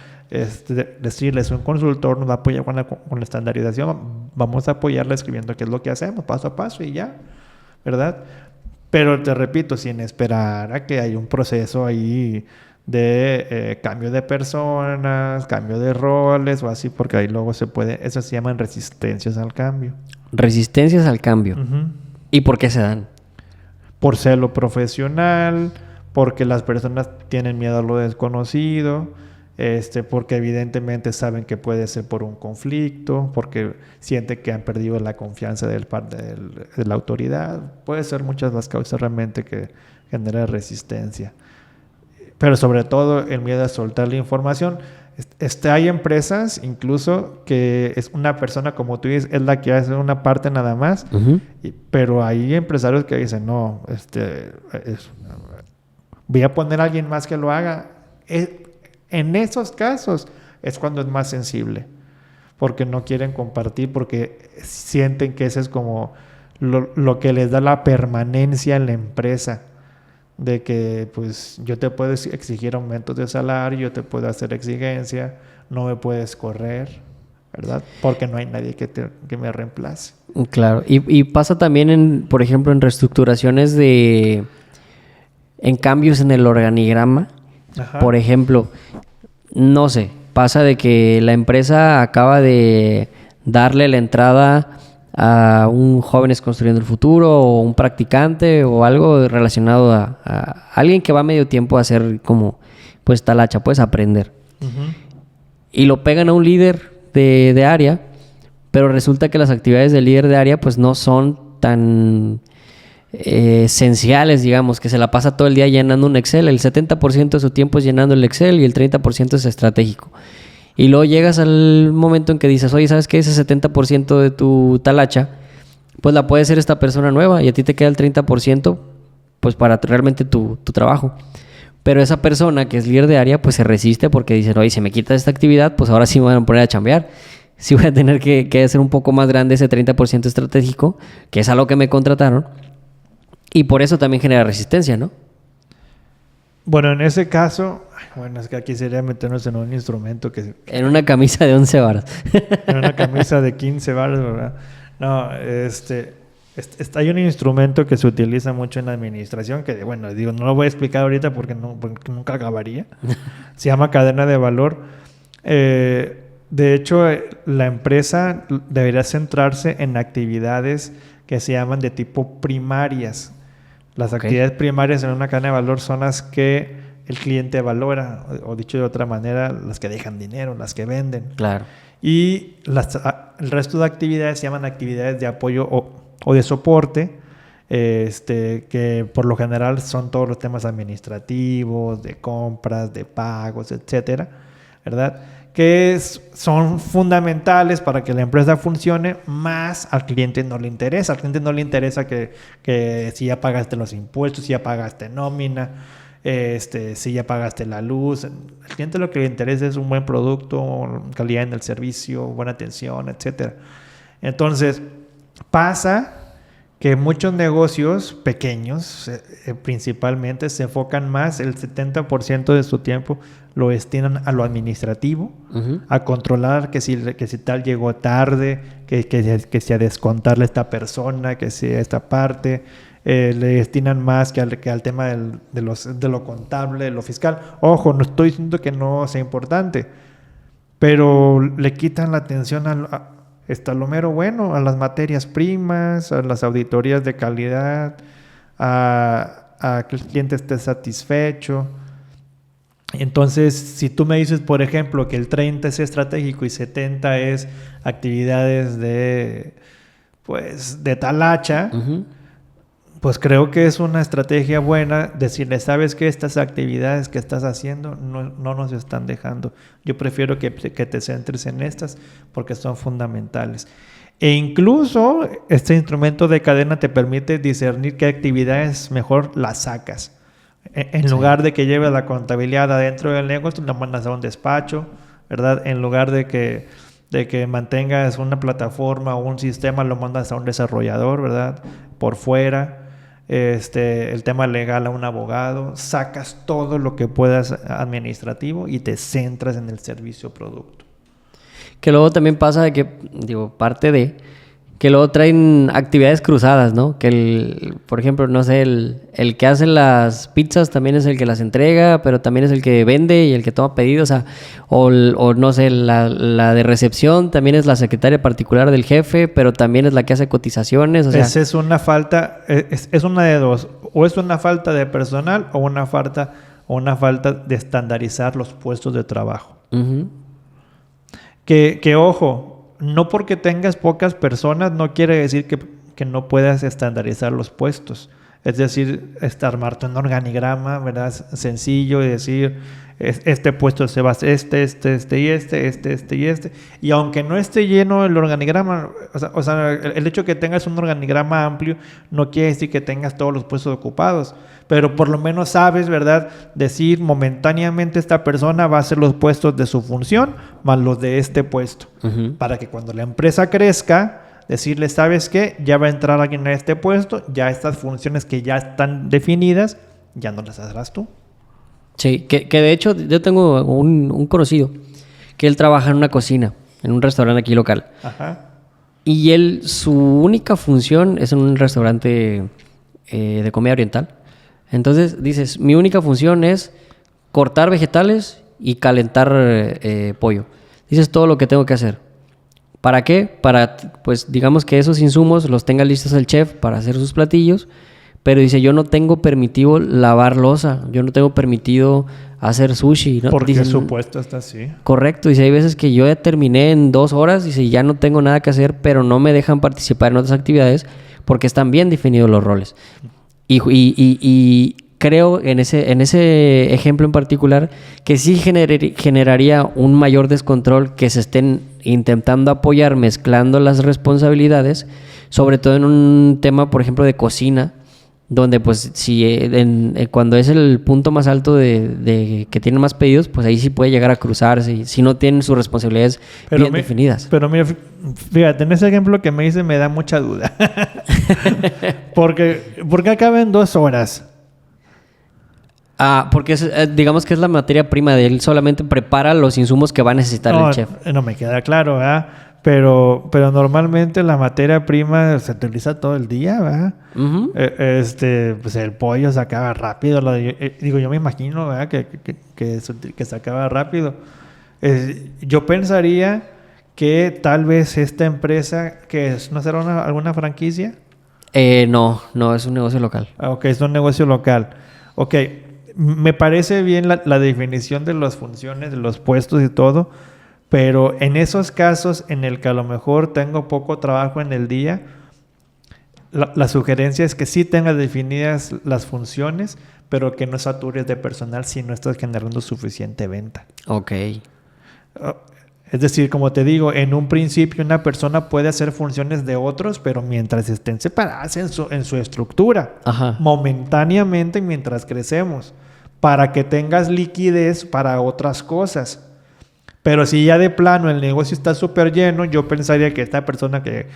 decirles, un consultor nos va a apoyar con la estandarización, vamos a apoyarle escribiendo qué es lo que hacemos, paso a paso y ya, ¿verdad? Pero te repito, sin esperar a que haya un proceso ahí de cambio de personas, cambio de roles o así, porque ahí luego eso se llaman resistencias al cambio. Resistencias al cambio. Uh-huh. ¿Y por qué se dan? Por celo profesional, porque las personas tienen miedo a lo desconocido, porque evidentemente saben que puede ser por un conflicto, porque sienten que han perdido la confianza de la autoridad. Puede ser muchas las causas realmente que generan resistencia. Pero sobre todo el miedo a soltar la información. Hay empresas incluso que es una persona, como tú dices, es la que hace una parte nada más, Uh-huh. pero hay empresarios que dicen, no, voy a poner a alguien más que lo haga. En esos casos es cuando es más sensible, porque no quieren compartir, porque sienten que ese es como lo que les da la permanencia en la empresa. De que pues yo te puedo exigir aumentos de salario, yo te puedo hacer exigencia, no me puedes correr, ¿verdad? Porque no hay nadie que me reemplace. Claro. Y pasa también, por ejemplo, en reestructuraciones en cambios en el organigrama. Ajá. Por ejemplo, no sé, pasa de que la empresa acaba de darle la entrada a un Jóvenes Construyendo el Futuro o un practicante o algo relacionado a alguien que va a medio tiempo a hacer como pues talacha, pues aprender. Uh-huh. Y lo pegan a un líder de área, pero resulta que las actividades del líder de área pues no son tan esenciales, digamos, que se la pasa todo el día llenando un Excel. El 70% de su tiempo es llenando el Excel y el 30% es estratégico. Y luego llegas al momento en que dices, oye, ¿sabes qué? Ese 70% de tu talacha, pues la puede hacer esta persona nueva y a ti te queda el 30%, pues para realmente tu trabajo. Pero esa persona que es líder de área, pues se resiste porque dice, oye, si me quitas esta actividad, pues ahora sí me van a poner a chambear. Sí voy a tener que hacer un poco más grande ese 30% estratégico, que es a lo que me contrataron. Y por eso también genera resistencia, ¿no? Bueno, en ese caso, bueno, es que aquí sería meternos en un instrumento que... En una camisa de 11 varas. En una camisa de 15 varas, ¿verdad? No, hay un instrumento que se utiliza mucho en la administración, que, bueno, digo, no lo voy a explicar ahorita porque nunca acabaría. Se llama cadena de valor. De hecho, la empresa debería centrarse en actividades que se llaman de tipo primarias. Las actividades primarias en una cadena de valor son las que el cliente valora, o dicho de otra manera, las que dejan dinero, las que venden. Claro. Y el resto de actividades se llaman actividades de apoyo o de soporte, que por lo general son todos los temas administrativos, de compras, de pagos, etcétera, ¿verdad? son fundamentales para que la empresa funcione, más al cliente no le interesa. Al cliente no le interesa que si ya pagaste los impuestos, si ya pagaste nómina, si ya pagaste la luz. Al cliente lo que le interesa es un buen producto, calidad en el servicio, buena atención, etcétera. Entonces, pasa que muchos negocios pequeños, principalmente, se enfocan más, el 70% de su tiempo lo destinan a lo administrativo, a controlar que si tal llegó tarde, que si a descontarle a esta persona, que si a esta parte, le destinan más que al tema de lo contable, de lo fiscal. Ojo, no estoy diciendo que no sea importante, pero le quitan la atención está lo mero bueno, a las materias primas, a las auditorías de calidad, a que el cliente esté satisfecho. Entonces, si tú me dices, por ejemplo, que el 30 es estratégico y 70 es actividades de talacha, pues creo que es una estrategia buena decirle, sabes que estas actividades que estás haciendo no nos están dejando. Yo prefiero que te centres en estas porque son fundamentales. E incluso este instrumento de cadena te permite discernir qué actividades mejor las sacas. En lugar de que lleves la contabilidad adentro del negocio, la mandas a un despacho, ¿verdad? En lugar de que mantengas una plataforma o un sistema, lo mandas a un desarrollador, ¿verdad? Por fuera. El tema legal a un abogado, sacas todo lo que puedas administrativo y te centras en el servicio producto. Que luego también pasa de que, parte de que luego traen actividades cruzadas, ¿no? Que por ejemplo, no sé, el que hace las pizzas también es el que las entrega, pero también es el que vende y el que toma pedidos, o no sé, la de recepción también es la secretaria particular del jefe, pero también es la que hace cotizaciones, o sea... Esa es una falta, es una de dos, o es una falta de personal o una falta de estandarizar los puestos de trabajo. Que ojo, no porque tengas pocas personas no quiere decir que no puedas estandarizar los puestos. Es decir, armarte un organigrama, ¿verdad? Sencillo y decir, este puesto se va a hacer este. Y aunque no esté lleno el organigrama, o sea, el hecho de que tengas un organigrama amplio no quiere decir que tengas todos los puestos ocupados. Pero por lo menos sabes, ¿verdad? Decir momentáneamente esta persona va a hacer los puestos de su función más los de este puesto. Para que cuando la empresa crezca, decirle, ¿sabes qué? Ya va a entrar alguien a este puesto, ya estas funciones que ya están definidas, ya no las harás tú. Sí, que de hecho yo tengo un conocido que él trabaja en una cocina, en un restaurante aquí local. Ajá. Y su única función es en un restaurante de comida oriental. Entonces dices, mi única función es cortar vegetales y calentar pollo. Dices todo lo que tengo que hacer. ¿Para qué? Para, pues, digamos que esos insumos los tenga listos el chef para hacer sus platillos. Pero dice, yo no tengo permitido lavar loza. Yo no tengo permitido hacer sushi, ¿no? Porque Dicen, su puesto está así. Correcto. Dice, hay veces que yo ya terminé en 2 horas. Dice, ya no tengo nada que hacer, pero no me dejan participar en otras actividades porque están bien definidos los roles. Y creo en ese ejemplo en particular que sí generaría un mayor descontrol que se estén intentando apoyar mezclando las responsabilidades, sobre todo en un tema, por ejemplo, de cocina, donde pues si cuando es el punto más alto de que tienen más pedidos, pues ahí sí puede llegar a cruzarse si no tienen sus responsabilidades bien definidas. Pero mira, fíjate, en ese ejemplo que me dice me da mucha duda. porque acaba en 2 horas. Porque digamos que es la materia prima de él, solamente prepara los insumos que va a necesitar el chef. No me queda claro, ¿verdad? Pero normalmente la materia prima se utiliza todo el día, ¿verdad? Pues el pollo se acaba rápido. Yo me imagino, ¿verdad? Que se acaba rápido. Yo pensaría que tal vez esta empresa, ¿no será alguna franquicia? No, es un negocio local. Ok, es un negocio local. Ok, me parece bien la definición de las funciones, de los puestos y todo, pero en esos casos en el que a lo mejor tengo poco trabajo en el día, la sugerencia es que sí tengas definidas las funciones, pero que no satures de personal si no estás generando suficiente venta. Ok. Es decir, como te digo, en un principio una persona puede hacer funciones de otros, pero mientras estén separadas en su estructura, Ajá. momentáneamente mientras crecemos, para que tengas liquidez para otras cosas. Pero si ya de plano el negocio está súper lleno, yo pensaría que esta persona que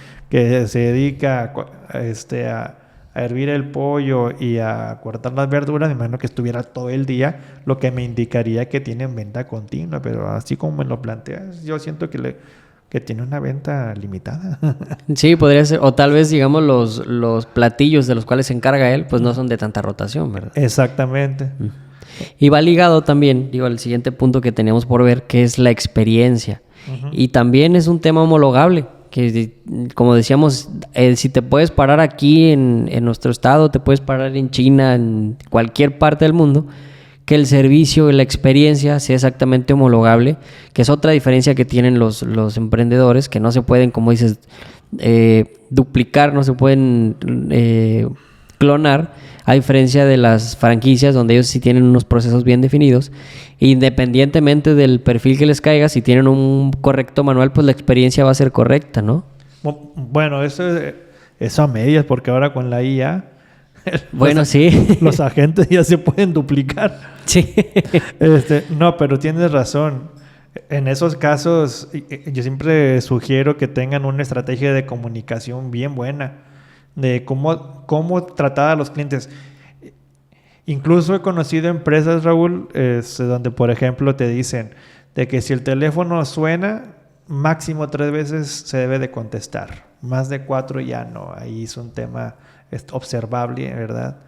se dedica a hervir el pollo y a cortar las verduras, me imagino que estuviera todo el día, lo que me indicaría que tienen venta continua. Pero así como me lo planteas, yo siento que tiene una venta limitada. Sí, podría ser. O tal vez, digamos, los platillos de los cuales se encarga él, pues no son de tanta rotación, ¿verdad? Exactamente. Y va ligado también, digo, al siguiente punto que teníamos por ver, que es la experiencia. Y también es un tema homologable, que como decíamos, si te puedes parar aquí en nuestro estado, te puedes parar en China, en cualquier parte del mundo, que el servicio y la experiencia sea exactamente homologable, que es otra diferencia que tienen los emprendedores, que no se pueden, como dices, duplicar, no se pueden clonar, a diferencia de las franquicias, donde ellos sí tienen unos procesos bien definidos. Independientemente del perfil que les caiga, si tienen un correcto manual, pues la experiencia va a ser correcta, ¿no? Bueno, eso a medias, porque ahora con la IA, bueno, sí. Los agentes ya se pueden duplicar. Sí. No, pero tienes razón. En esos casos, yo siempre sugiero que tengan una estrategia de comunicación bien buena, de cómo tratar a los clientes. Incluso he conocido empresas, Raúl, donde, por ejemplo, te dicen de que si el teléfono suena, máximo 3 veces se debe de contestar. Más de 4 ya no. Ahí es un tema observable, ¿verdad?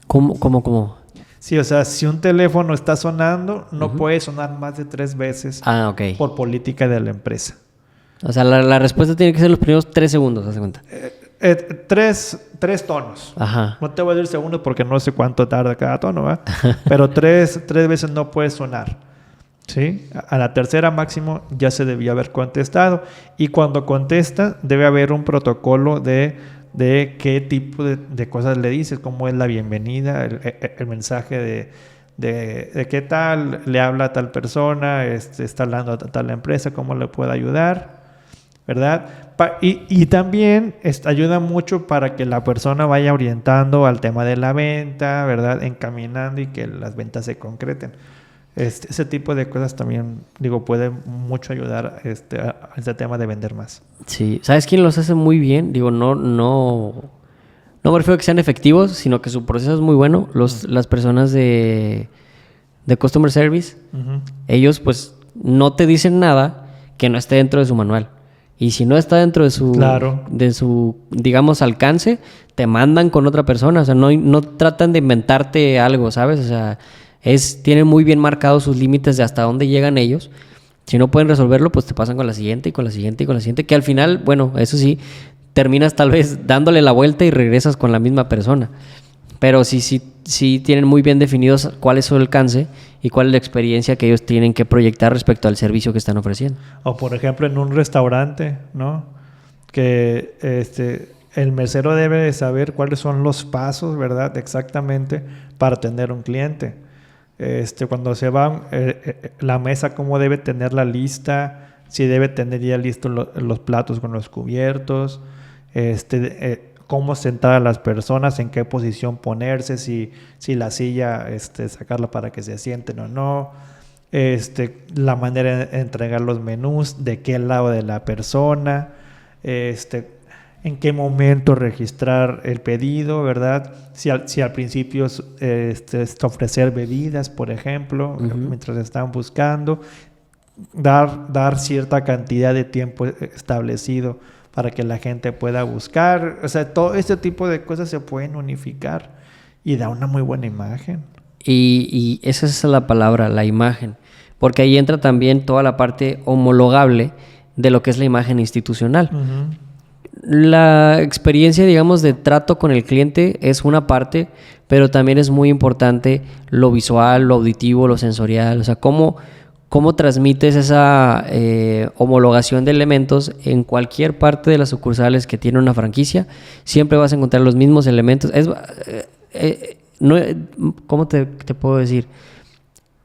¿Cómo? Sí, o sea, si un teléfono está sonando, no puede sonar más de 3 veces por política de la empresa. O sea, la respuesta tiene que ser los primeros 3 segundos, ¿haz de cuenta? 3 tonos. Ajá. No te voy a decir segundos porque no sé cuánto tarda cada tono, ¿verdad? Pero 3 veces no puede sonar. ¿Sí? A la tercera máximo ya se debía haber contestado. Y cuando contesta, debe haber un protocolo de qué tipo de cosas le dices, cómo es la bienvenida, el mensaje de qué tal le habla a tal persona, está hablando a tal empresa, cómo le puede ayudar, ¿verdad? Y también ayuda mucho para que la persona vaya orientando al tema de la venta, ¿verdad? Encaminando y que las ventas se concreten. Ese tipo de cosas también, puede mucho ayudar a este tema de vender más. Sí. ¿Sabes quién los hace muy bien? No me refiero a que sean efectivos, sino que su proceso es muy bueno. Las personas de Customer Service, ellos pues no te dicen nada que no esté dentro de su manual. Y si no está dentro de su, digamos, alcance, te mandan con otra persona. O sea, no tratan de inventarte algo, ¿sabes? O sea, tienen muy bien marcados sus límites de hasta dónde llegan ellos. Si no pueden resolverlo, pues te pasan con la siguiente y con la siguiente y con la siguiente, que al final, bueno, eso sí, terminas tal vez dándole la vuelta y regresas con la misma persona. Pero sí tienen muy bien definidos cuál es su alcance y cuál es la experiencia que ellos tienen que proyectar respecto al servicio que están ofreciendo. O por ejemplo en un restaurante, ¿no? Que el mesero debe de saber cuáles son los pasos, ¿verdad? Exactamente para atender a un cliente. Cuando se va la mesa, cómo debe tener la lista, si debe tener ya listos los platos con los cubiertos, cómo sentar a las personas, en qué posición ponerse, si la silla sacarla para que se sienten o no, la manera de entregar los menús, de qué lado de la persona, en qué momento registrar el pedido, ¿verdad? Si al principio ofrecer bebidas, por ejemplo, mientras están buscando, dar cierta cantidad de tiempo establecido para que la gente pueda buscar. O sea, todo este tipo de cosas se pueden unificar y da una muy buena imagen. Y esa es la palabra, la imagen. Porque ahí entra también toda la parte homologable de lo que es la imagen institucional. La experiencia, digamos, de trato con el cliente es una parte, pero también es muy importante lo visual, lo auditivo, lo sensorial. O sea, cómo transmites esa homologación de elementos en cualquier parte de las sucursales que tiene una franquicia. Siempre vas a encontrar los mismos elementos. ¿Cómo te puedo decir?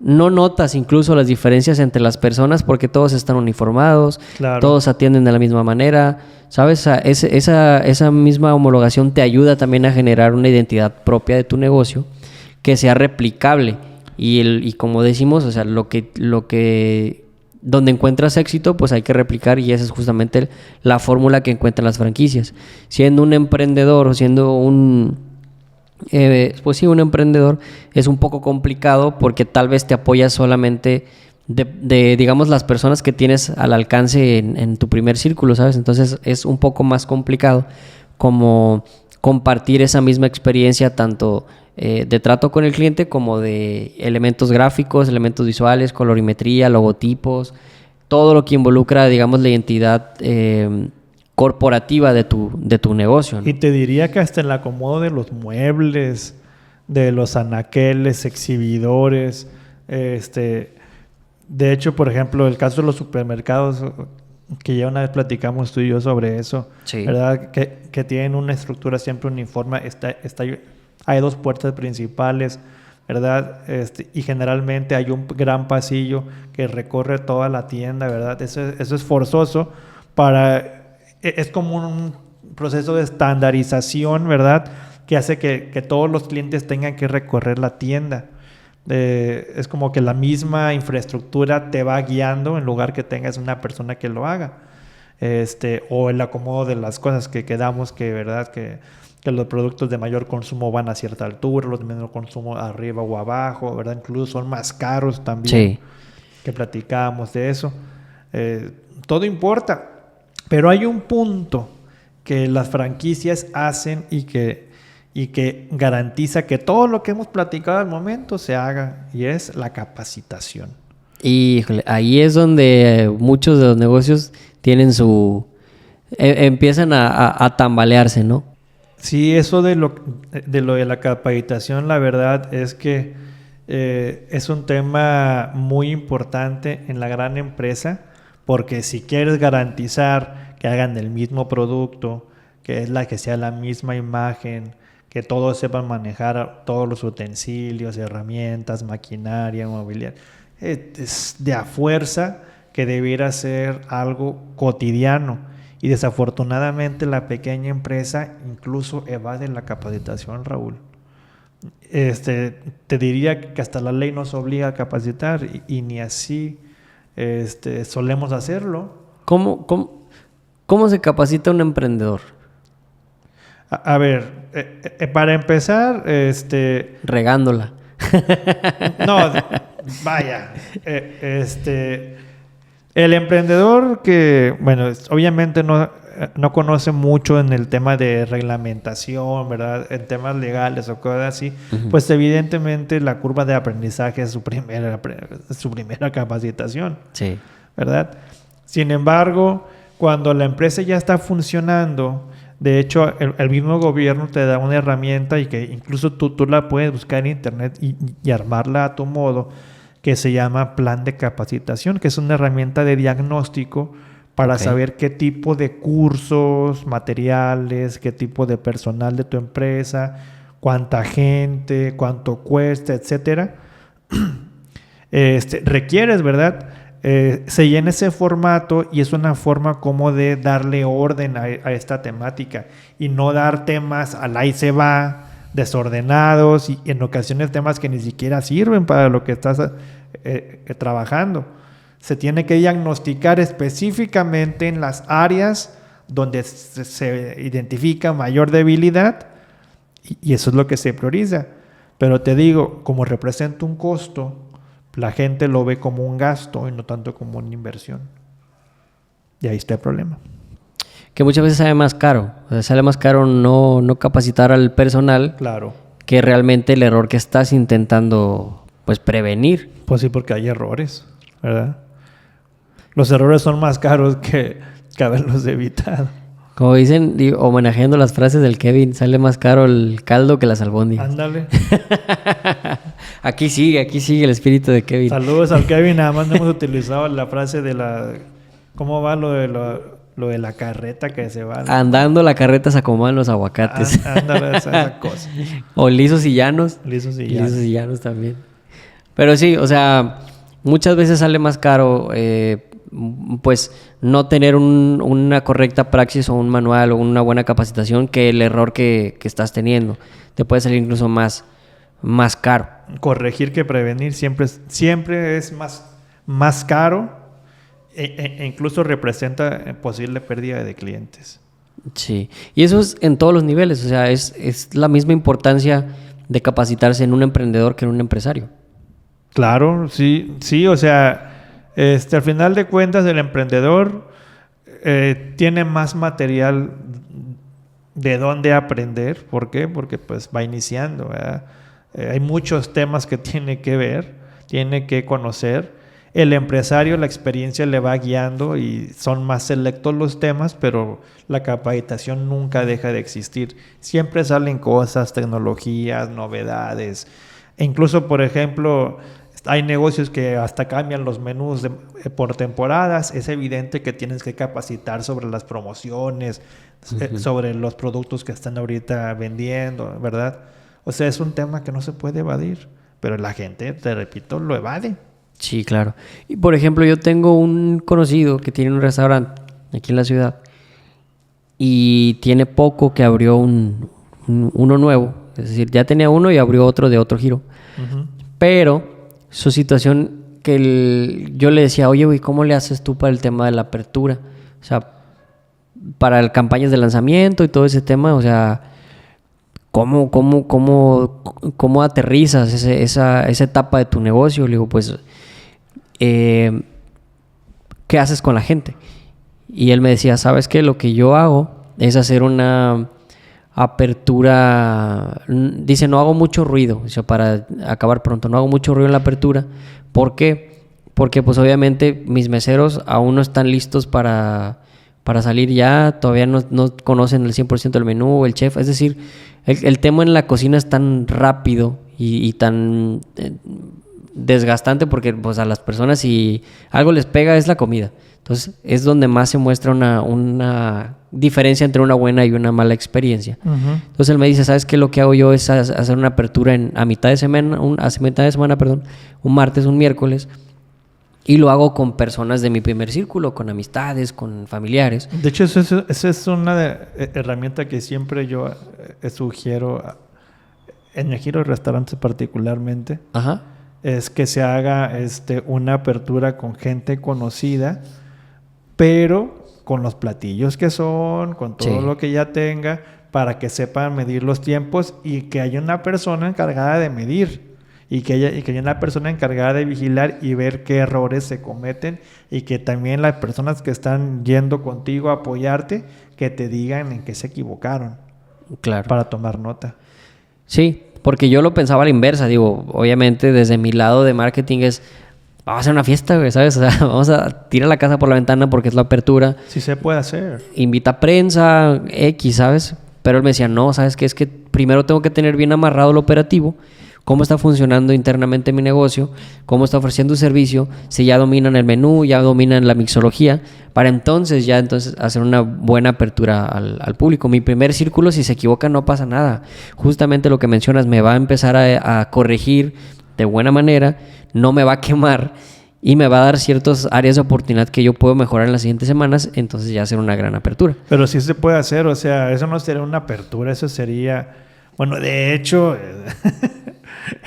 no notas incluso las diferencias entre las personas porque todos están uniformados, Claro. todos atienden de la misma manera, ¿sabes? Esa misma homologación te ayuda también a generar una identidad propia de tu negocio que sea replicable. Y como decimos, o sea, donde encuentras éxito, pues hay que replicar, y esa es justamente la fórmula que encuentran las franquicias. Siendo un emprendedor o siendo un emprendedor, es un poco complicado porque tal vez te apoyas solamente de digamos, las personas que tienes al alcance en tu primer círculo, ¿sabes? Entonces es un poco más complicado como compartir esa misma experiencia tanto de trato con el cliente como de elementos gráficos, elementos visuales, colorimetría, logotipos, todo lo que involucra, digamos, la identidad corporativa de tu negocio, ¿no? Y te diría que hasta el acomodo de los muebles, de los anaqueles, exhibidores, de hecho, por ejemplo, el caso de los supermercados, que ya una vez platicamos tú y yo sobre eso, Sí. ¿verdad? Que tienen una estructura siempre uniforme, hay dos puertas principales, ¿verdad? Y generalmente hay un gran pasillo que recorre toda la tienda, ¿verdad? Eso es forzoso es como un proceso de estandarización, ¿verdad? Que hace que todos los clientes tengan que recorrer la tienda. Es como que la misma infraestructura te va guiando en lugar que tengas una persona que lo haga. O el acomodo de las cosas que quedamos que, ¿verdad? Que los productos de mayor consumo van a cierta altura, los de menor consumo arriba o abajo, ¿verdad? Incluso son más caros también. Sí. Que platicábamos de eso. Todo importa. Pero hay un punto que las franquicias hacen y que garantiza que todo lo que hemos platicado al momento se haga, y es la capacitación. Híjole, ahí es donde muchos de los negocios tienen empiezan a tambalearse, ¿no? Sí, eso de lo de la capacitación, la verdad es que es un tema muy importante en la gran empresa, porque si quieres garantizar que hagan el mismo producto, que sea la misma imagen, que todos sepan manejar todos los utensilios, herramientas, maquinaria, mobiliario, es de a fuerza que debiera ser algo cotidiano. Y desafortunadamente la pequeña empresa incluso evade la capacitación, Raúl. Te diría que hasta la ley nos obliga a capacitar y ni así solemos hacerlo. ¿Cómo se capacita un emprendedor? A ver, para empezar, Regándola. no, vaya, el emprendedor que, bueno, obviamente no conoce mucho en el tema de reglamentación, ¿verdad? En temas legales o cosas así, uh-huh. Pues evidentemente la curva de aprendizaje es su primera capacitación, sí, ¿verdad? Sin embargo, cuando la empresa ya está funcionando, de hecho, el mismo gobierno te da una herramienta y que incluso tú la puedes buscar en internet y armarla a tu modo, que se llama plan de capacitación, que es una herramienta de diagnóstico para saber qué tipo de cursos, materiales, qué tipo de personal de tu empresa, cuánta gente, cuánto cuesta, etcétera. Requieres, ¿verdad? Se llena ese formato y es una forma como de darle orden a esta temática y no dar temas al ahí se va, desordenados y en ocasiones temas que ni siquiera sirven para lo que estás trabajando. Se tiene que diagnosticar específicamente en las áreas donde se identifica mayor debilidad y eso es lo que se prioriza. Pero te digo, como representa un costo, la gente lo ve como un gasto y no tanto como una inversión. Y ahí está el problema. Que muchas veces sale más caro. O sea, sale más caro no capacitar al personal. Claro. Que realmente el error que estás intentando, pues, prevenir. Pues sí, porque hay errores, ¿verdad? Los errores son más caros que haberlos evitado. Como dicen, homenajeando las frases del Kevin, sale más caro el caldo que las albóndigas. Ándale. Aquí sigue el espíritu de Kevin. Saludos al Kevin, nada más no hemos utilizado la frase de la... ¿Cómo va lo de la carreta que se va? Andando la carreta se acomodan los aguacates. Ándale, esa cosa. O lisos y llanos. Lisos y llanos también. Pero sí, o sea, muchas veces sale más caro, pues, no tener una correcta praxis o un manual o una buena capacitación que el error que estás teniendo. Te puede salir incluso más caro. Corregir que prevenir siempre es más caro e incluso representa posible pérdida de clientes. Sí, y eso es en todos los niveles, o sea, es la misma importancia de capacitarse en un emprendedor que en un empresario. Claro, sí, o sea, al final de cuentas el emprendedor tiene más material de dónde aprender. ¿Por qué? Porque pues va iniciando, ¿verdad? Hay muchos temas que tiene que ver, tiene que conocer. El empresario, la experiencia le va guiando y son más selectos los temas, pero la capacitación nunca deja de existir. Siempre salen cosas, tecnologías, novedades. E incluso, por ejemplo, hay negocios que hasta cambian los menús por temporadas. Es evidente que tienes que capacitar sobre las promociones, sobre los productos que están ahorita vendiendo, ¿verdad? O sea, es un tema que no se puede evadir, pero la gente, te repito, lo evade. Sí, claro. Y por ejemplo, yo tengo un conocido que tiene un restaurante aquí en la ciudad y tiene poco que abrió uno nuevo. Es decir, ya tenía uno y abrió otro de otro giro. Uh-huh. Pero su situación yo le decía, oye, güey, ¿cómo le haces tú para el tema de la apertura? O sea, para campañas de lanzamiento y todo ese tema, o sea, ¿cómo aterrizas esa etapa de tu negocio? Le digo, pues, ¿qué haces con la gente? Y él me decía, ¿sabes qué? Lo que yo hago es hacer una apertura. Dice, no hago mucho ruido, o sea, para acabar pronto, no hago mucho ruido en la apertura. ¿Por qué? Porque pues obviamente mis meseros aún no están listos para salir ya, todavía no conocen el 100% del menú, el chef. Es decir, el tema en la cocina es tan rápido y tan desgastante porque pues a las personas si algo les pega es la comida. Entonces es donde más se muestra una diferencia entre una buena y una mala experiencia. Uh-huh. Entonces él me dice, ¿sabes qué? Lo que hago yo es hacer una apertura a mitad de semana, un martes, un miércoles, y lo hago con personas de mi primer círculo, con amistades, con familiares. De hecho, esa es una herramienta que siempre yo sugiero en el giro de restaurantes particularmente. Ajá. Es que se haga una apertura con gente conocida, pero con los platillos que son, con todo lo que ya tenga, para que sepan medir los tiempos y que haya una persona encargada de medir y que haya una persona encargada de vigilar y ver qué errores se cometen y que también las personas que están yendo contigo a apoyarte, que te digan en qué se equivocaron. Claro. Para tomar nota. Sí, porque yo lo pensaba a la inversa, digo, obviamente desde mi lado de marketing vamos a hacer una fiesta, güey, ¿sabes? O sea, vamos a tirar la casa por la ventana porque es la apertura. Sí se puede hacer. Invita a prensa, X, ¿sabes? Pero él me decía, no, ¿sabes qué? Es que primero tengo que tener bien amarrado el operativo, cómo está funcionando internamente mi negocio, cómo está ofreciendo un servicio, si ya dominan el menú, ya dominan la mixología, para entonces hacer una buena apertura al público. Mi primer círculo, si se equivoca, no pasa nada. Justamente lo que mencionas, me va a empezar a corregir de buena manera, no me va a quemar y me va a dar ciertas áreas de oportunidad que yo puedo mejorar en las siguientes semanas, entonces ya hacer una gran apertura. Pero sí se puede hacer, o sea, eso no sería una apertura, eso sería... Bueno, de hecho...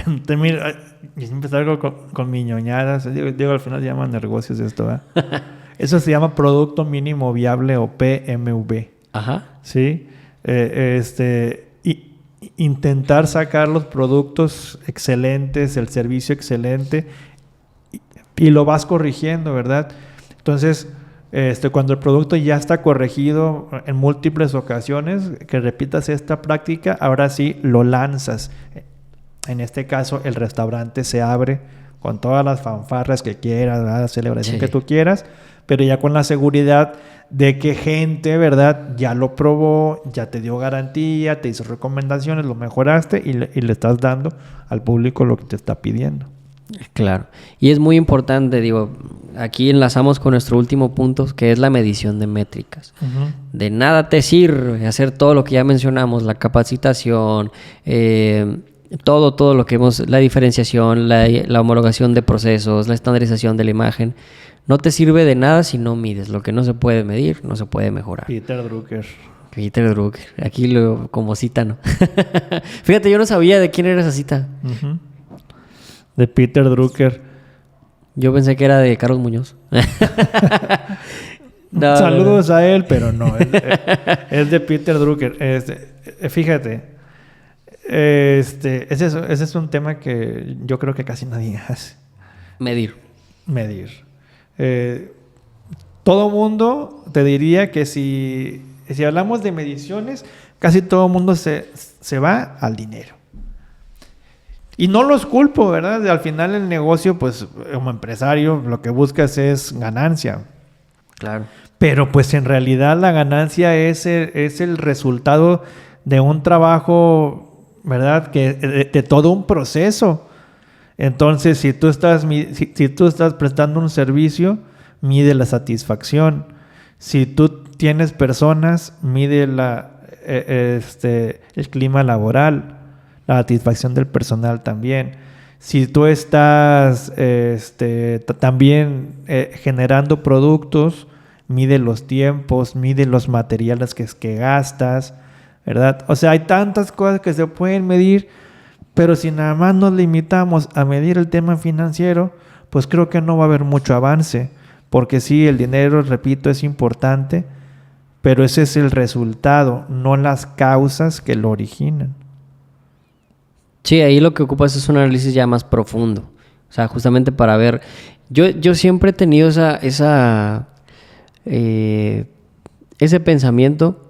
Yo siempre salgo con mi ñoñada. Digo, al final se llaman negocios esto, ¿eh? Eso se llama Producto Mínimo Viable o PMV. Ajá. ¿Sí? Intentar sacar los productos excelentes, el servicio excelente y lo vas corrigiendo, ¿verdad? Entonces, cuando el producto ya está corregido en múltiples ocasiones, que repitas esta práctica, ahora sí lo lanzas. En este caso, el restaurante se abre con todas las fanfarras que quieras, ¿verdad? La celebración que tú quieras, pero ya con la seguridad de que gente, ¿verdad? Ya lo probó, ya te dio garantía, te hizo recomendaciones, lo mejoraste y le estás dando al público lo que te está pidiendo. Claro. Y es muy importante, digo, aquí enlazamos con nuestro último punto, que es la medición de métricas. Uh-huh. De nada te sirve hacer todo lo que ya mencionamos, la capacitación, todo lo que hemos, la diferenciación, la homologación de procesos, la estandarización de la imagen, no te sirve de nada si no mides. Lo que no se puede medir, no se puede mejorar. Peter Drucker. Peter Drucker. Aquí como cita, ¿no? Fíjate, yo no sabía de quién era esa cita. Uh-huh. De Peter Drucker. Yo pensé que era de Carlos Muñoz. No, saludos a él, pero no. Es de Peter Drucker. Fíjate. Ese es un tema que yo creo que casi nadie hace. Medir. Todo mundo te diría que si hablamos de mediciones, casi todo mundo se va al dinero. Y no los culpo, ¿verdad? Al final el negocio, pues como empresario, lo que buscas es ganancia. Claro. Pero pues en realidad la ganancia es el resultado de un trabajo, ¿verdad? De todo un proceso. Entonces, si tú estás prestando un servicio, mide la satisfacción. Si tú tienes personas, mide el clima laboral, la satisfacción del personal también. Si tú estás también generando productos, mide los tiempos, mide los materiales que gastas, ¿verdad? O sea, hay tantas cosas que se pueden medir, pero si nada más nos limitamos a medir el tema financiero, pues creo que no va a haber mucho avance, porque sí, el dinero, repito, es importante, pero ese es el resultado, no las causas que lo originan. Sí, ahí lo que ocupas es un análisis ya más profundo. O sea, justamente para ver... Yo siempre he tenido ese pensamiento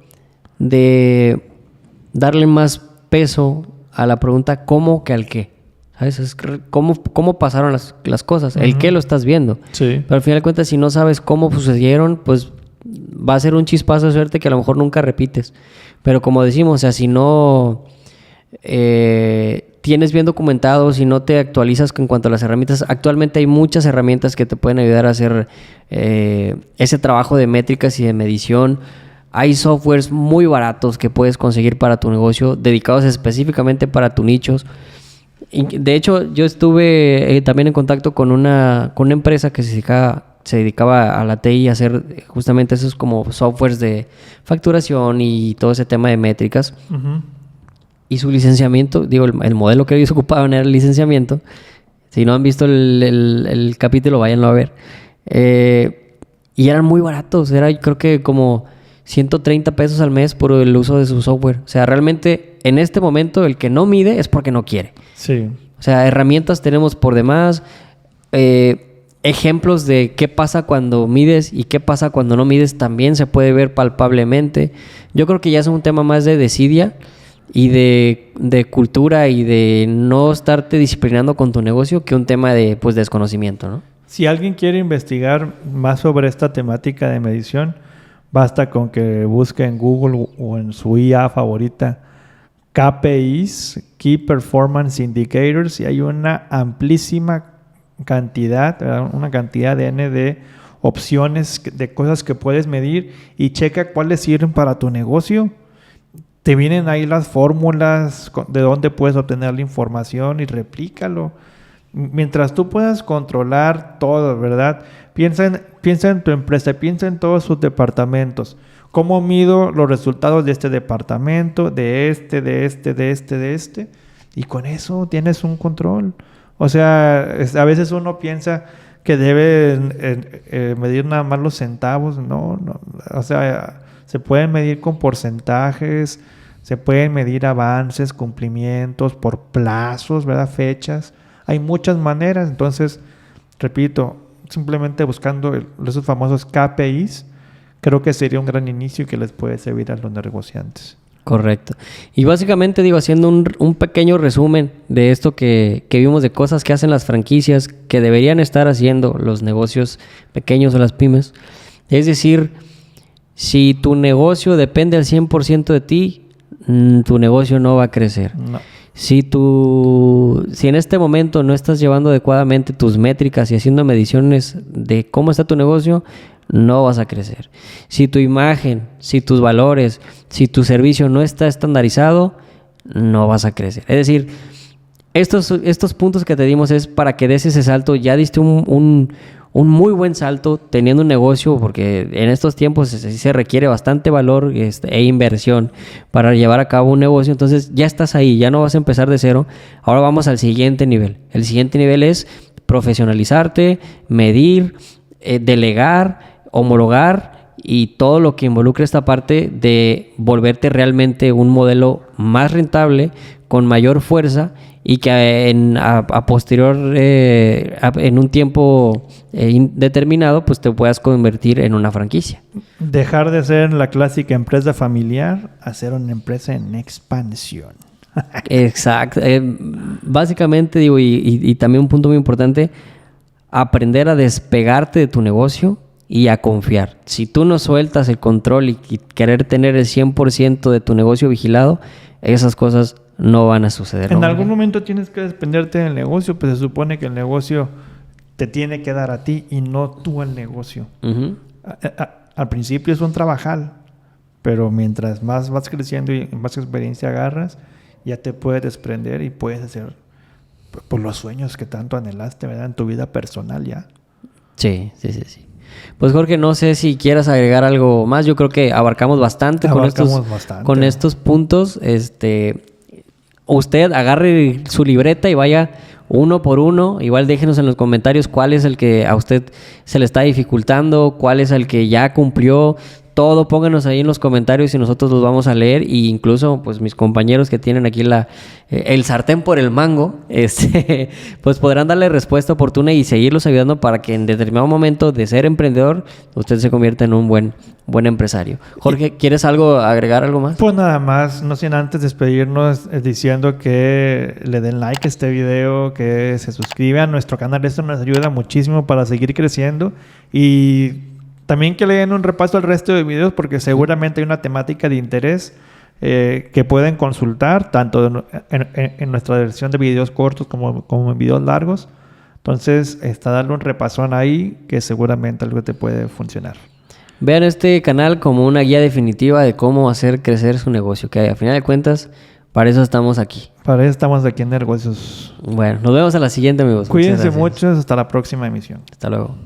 de darle más peso a la pregunta cómo que al qué. ¿Sabes? Es cómo pasaron las cosas. Uh-huh. El qué lo estás viendo. Sí. Pero al final de cuentas, si no sabes cómo sucedieron, pues va a ser un chispazo de suerte que a lo mejor nunca repites. Pero como decimos, o sea, si no... tienes bien documentado, si no te actualizas en cuanto a las herramientas. Actualmente hay muchas herramientas que te pueden ayudar a hacer ese trabajo de métricas y de medición. Hay softwares muy baratos que puedes conseguir para tu negocio, dedicados específicamente para tus nichos. De hecho, yo estuve también en contacto con una empresa que se dedicaba a la TI a hacer justamente esos como softwares de facturación y todo ese tema de métricas. Uh-huh. Y su licenciamiento, el modelo que ellos ocupaban era el licenciamiento. Si no han visto el capítulo, váyanlo a ver. Y eran muy baratos. Era, creo que como $130 al mes por el uso de su software. O sea, realmente, en este momento, el que no mide es porque no quiere. Sí. O sea, herramientas tenemos por demás. Ejemplos de qué pasa cuando mides y qué pasa cuando no mides también se puede ver palpablemente. Yo creo que ya es un tema más de desidia y de cultura y de no estarte disciplinando con tu negocio que un tema de desconocimiento, ¿no? Si alguien quiere investigar más sobre esta temática de medición, basta con que busque en Google o en su IA favorita KPIs, Key Performance Indicators, y hay una amplísima cantidad, una cantidad de opciones, de cosas que puedes medir, y checa cuáles sirven para tu negocio. Te vienen ahí las fórmulas de dónde puedes obtener la información y replícalo. Mientras tú puedas controlar todo, ¿verdad? Piensa en tu empresa, piensa en todos sus departamentos. ¿Cómo mido los resultados de este departamento, de este? Y con eso tienes un control. O sea, a veces uno piensa que debe medir nada más los centavos. No. O sea, se pueden medir con porcentajes, se pueden medir avances, cumplimientos, por plazos, ¿verdad? Fechas. Hay muchas maneras. Entonces, repito, simplemente buscando esos famosos KPIs, creo que sería un gran inicio que les puede servir a los negociantes. Correcto. Y básicamente, haciendo un pequeño resumen de esto que vimos de cosas que hacen las franquicias, que deberían estar haciendo los negocios pequeños o las pymes. Es decir, si tu negocio depende al 100% de ti, tu negocio no va a crecer. No. Si en este momento no estás llevando adecuadamente tus métricas y haciendo mediciones de cómo está tu negocio, no vas a crecer. Si tu imagen, si tus valores, si tu servicio no está estandarizado, no vas a crecer. Es decir, estos puntos que te dimos es para que des ese salto. Ya diste un muy buen salto teniendo un negocio, porque en estos tiempos se requiere bastante valor e inversión para llevar a cabo un negocio. Entonces ya estás ahí, ya no vas a empezar de cero. Ahora vamos al siguiente nivel. El siguiente nivel es profesionalizarte, medir, delegar, homologar y todo lo que involucre esta parte de volverte realmente un modelo más rentable, con mayor fuerza, y que a posterior, en un tiempo indeterminado, pues te puedas convertir en una franquicia. Dejar de ser la clásica empresa familiar a ser una empresa en expansión. Exacto. Básicamente, digo, y también un punto muy importante, aprender a despegarte de tu negocio y a confiar. Si tú no sueltas el control y querer tener el 100% de tu negocio vigilado, esas cosas no van a suceder. En algún momento tienes que desprenderte del negocio, pues se supone que el negocio te tiene que dar a ti y no tú al negocio. Uh-huh. Al principio es un trabajal, pero mientras más vas creciendo y más experiencia agarras, ya te puedes desprender y puedes hacer por los sueños que tanto anhelaste, ¿verdad? En tu vida personal ya. Sí. Pues Jorge, no sé si quieras agregar algo más. Yo creo que abarcamos bastante con estos puntos. Usted agarre su libreta y vaya uno por uno. Igual déjenos en los comentarios cuál es el que a usted se le está dificultando, cuál es el que ya cumplió. Todo pónganos ahí en los comentarios y nosotros los vamos a leer. Y incluso pues mis compañeros que tienen aquí el sartén por el mango, pues podrán darle respuesta oportuna y seguirlos ayudando para que en determinado momento de ser emprendedor usted se convierta en un buen empresario. Jorge, ¿quieres agregar algo más? Pues nada más, no sin antes despedirnos diciendo que le den like a este video, que se suscriban a nuestro canal. Esto nos ayuda muchísimo para seguir creciendo, y también que le den un repaso al resto de videos, porque seguramente hay una temática de interés que pueden consultar tanto en nuestra versión de videos cortos como en videos largos. Entonces, darle un repasón ahí, que seguramente algo te puede funcionar. Vean este canal como una guía definitiva de cómo hacer crecer su negocio, que a final de cuentas, para eso estamos aquí. Para eso estamos aquí en Negocios. Bueno, nos vemos a la siguiente, amigos. Cuídense mucho, hasta la próxima emisión. Hasta luego.